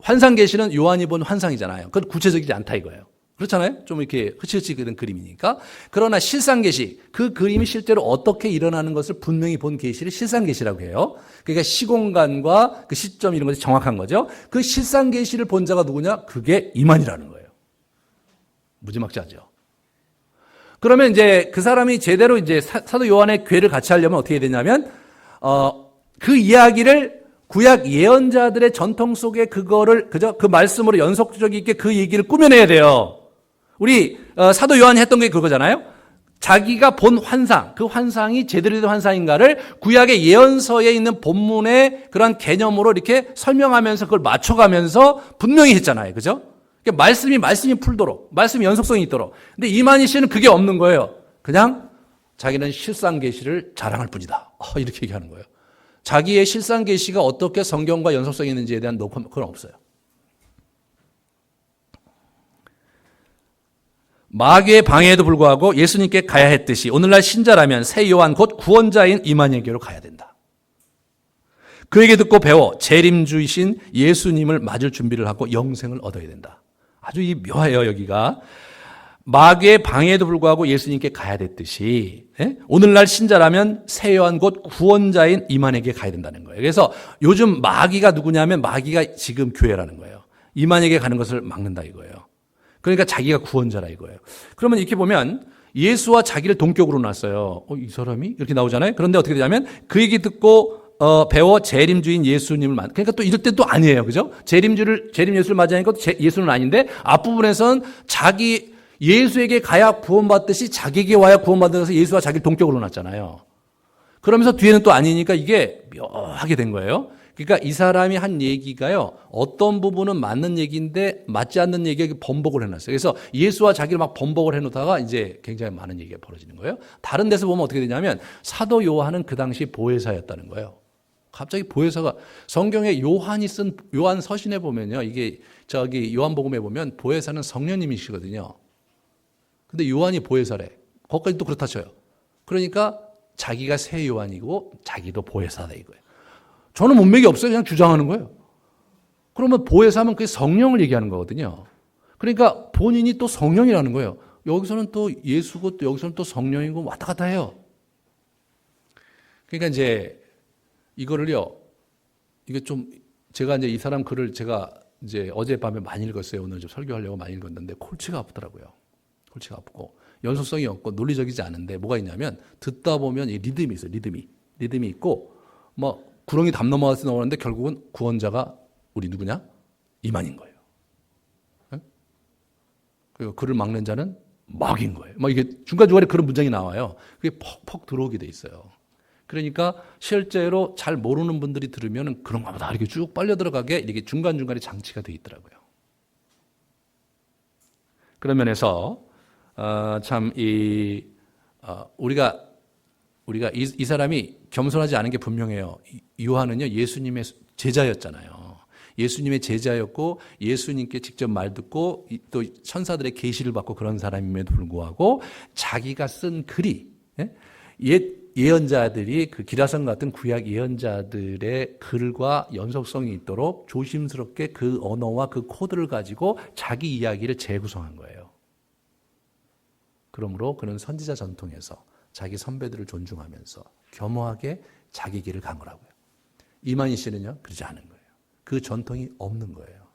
환상계시는 요한이 본 환상이잖아요. 그건 구체적이지 않다 이거예요. 그렇잖아요? 좀 이렇게 흐릿흐릿 그런 그림이니까. 그러나 실상계시, 그 그림이 실제로 어떻게 일어나는 것을 분명히 본 계시를 실상계시라고 해요. 그러니까 시공간과 그 시점 이런 것이 정확한 거죠. 그 실상계시를 본 자가 누구냐? 그게 이만이라는 거예요. 무지막지하죠. 그러면 이제 그 사람이 제대로 이제 사도 요한의 궤를 같이 하려면 어떻게 해야 되냐면, 그 이야기를 구약 예언자들의 전통 속에 그거를 그 말씀으로 연속적 있게 그 얘기를 꾸며내야 돼요. 우리 사도 요한이 했던 게 그거잖아요. 자기가 본 환상, 그 환상이 제대로 된 환상인가를 구약의 예언서에 있는 본문의 그런 개념으로 이렇게 설명하면서 그걸 맞춰가면서 분명히 했잖아요. 그죠? 그러니까 말씀이 풀도록, 말씀이 연속성이 있도록. 근데 이만희 씨는 그게 없는 거예요. 그냥 자기는 실상계시를 자랑할 뿐이다. 이렇게 얘기하는 거예요. 자기의 실상계시가 어떻게 성경과 연속성이 있는지에 대한 그건 없어요. 마귀의 방해에도 불구하고 예수님께 가야 했듯이 오늘날 신자라면 새 요한 곧 구원자인 이만희에게로 가야 된다. 그에게 듣고 배워 재림주이신 예수님을 맞을 준비를 하고 영생을 얻어야 된다. 아주 묘해요 여기가. 마귀의 방해에도 불구하고 예수님께 가야 됐듯이 오늘날 신자라면 새 요한 곧 구원자인 이만에게 가야 된다는 거예요. 그래서 요즘 마귀가 누구냐면 마귀가 지금 교회라는 거예요. 이만에게 가는 것을 막는다 이거예요. 그러니까 자기가 구원자라 이거예요. 그러면 이렇게 보면 예수와 자기를 동격으로 놨어요. 이 사람이? 이렇게 나오잖아요. 그런데 어떻게 되냐면 그 얘기 듣고 배워 재림주인 예수님을 그러니까 또 이럴 때 또 아니에요. 그죠? 재림 예수를 맞이하니까 예수는 아닌데 앞부분에서는 자기 예수에게 가야 구원받듯이 자기에게 와야 구원받아서 예수와 자기를 동격으로 놨잖아요. 그러면서 뒤에는 또 아니니까 이게 묘하게 된 거예요. 그러니까 이 사람이 한 얘기가요. 어떤 부분은 맞는 얘기인데 맞지 않는 얘기에 번복을 해놨어요. 그래서 예수와 자기를 막 번복을 해놓다가 이제 굉장히 많은 얘기가 벌어지는 거예요. 다른 데서 보면 어떻게 되냐면 사도 요한은 그 당시 보혜사였다는 거예요. 갑자기 보혜사가 성경에 요한이 쓴 요한 서신에 보면요. 이게 저기 요한복음에 보면 보혜사는 성령님이시거든요. 근데 요한이 보혜사래. 거기까지 또 그렇다 쳐요. 그러니까 자기가 새 요한이고 자기도 보혜사다 이거예요. 저는 문맥이 없어요. 그냥 주장하는 거예요. 그러면 보혜사면 그게 성령을 얘기하는 거거든요. 그러니까 본인이 또 성령이라는 거예요. 여기서는 또 예수고 또 여기서는 또 성령이고 왔다 갔다 해요. 그러니까 이제 이거를요. 이게 좀 제가 이제 이 사람 글을 제가 이제 어젯밤에 많이 읽었어요. 오늘 좀 설교하려고 많이 읽었는데 골치가 아프더라고요. 골치가 아프고 연속성이 없고 논리적이지 않은데 뭐가 있냐면 듣다 보면 이 리듬이 있어요. 리듬이 있고 뭐 구렁이 담 넘어가서 나오는데 결국은 구원자가 우리 누구냐? 이만인 거예요. 그리고 그를 막는 자는 막인 거예요. 막 이게 중간중간에 그런 문장이 나와요. 그게 퍽퍽 들어오게 돼 있어요. 그러니까 실제로 잘 모르는 분들이 들으면 그런가 보다 이렇게 쭉 빨려 들어가게 이렇게 중간중간에 장치가 돼 있더라고요. 그런 면에서 참 우리가 이 사람이 겸손하지 않은 게 분명해요. 요한은요 예수님의 제자였잖아요. 예수님의 제자였고 예수님께 직접 말 듣고 또 천사들의 계시를 받고 그런 사람임에도 불구하고 자기가 쓴 글이 예언자들이 그 기라성 같은 구약 예언자들의 글과 연속성이 있도록 조심스럽게 그 언어와 그 코드를 가지고 자기 이야기를 재구성한 거예요. 그러므로 그는 선지자 전통에서 자기 선배들을 존중하면서 겸허하게 자기 길을 간 거라고요. 이만희 씨는요 그러지 않은 거예요. 그 전통이 없는 거예요.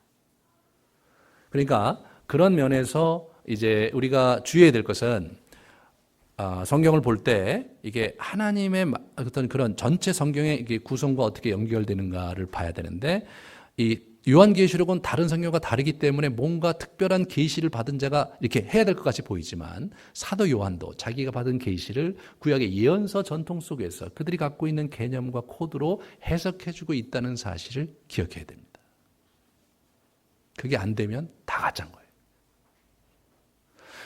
그러니까 그런 면에서 이제 우리가 주의해야 될 것은 성경을 볼 때 이게 하나님의 어떤 그런 전체 성경의 이게 구성과 어떻게 연결되는가를 봐야 되는데 이 요한계시록은 다른 성경과 다르기 때문에 뭔가 특별한 계시를 받은 자가 이렇게 해야 될 것 같이 보이지만 사도 요한도 자기가 받은 계시를 구약의 예언서 전통 속에서 그들이 갖고 있는 개념과 코드로 해석해주고 있다는 사실을 기억해야 됩니다. 그게 안 되면 다 가짜인 거예요.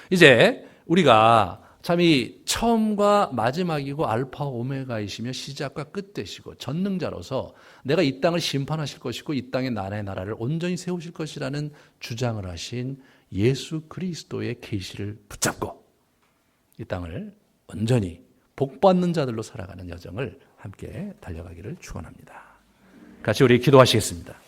이제 우리가 참 이 처음과 마지막이고 알파 오메가이시며 시작과 끝 되시고 전능자로서 내가 이 땅을 심판하실 것이고 이 땅의 나라를 온전히 세우실 것이라는 주장을 하신 예수 그리스도의 계시를 붙잡고 이 땅을 온전히 복받는 자들로 살아가는 여정을 함께 달려가기를 축원합니다. 같이 우리 기도하시겠습니다.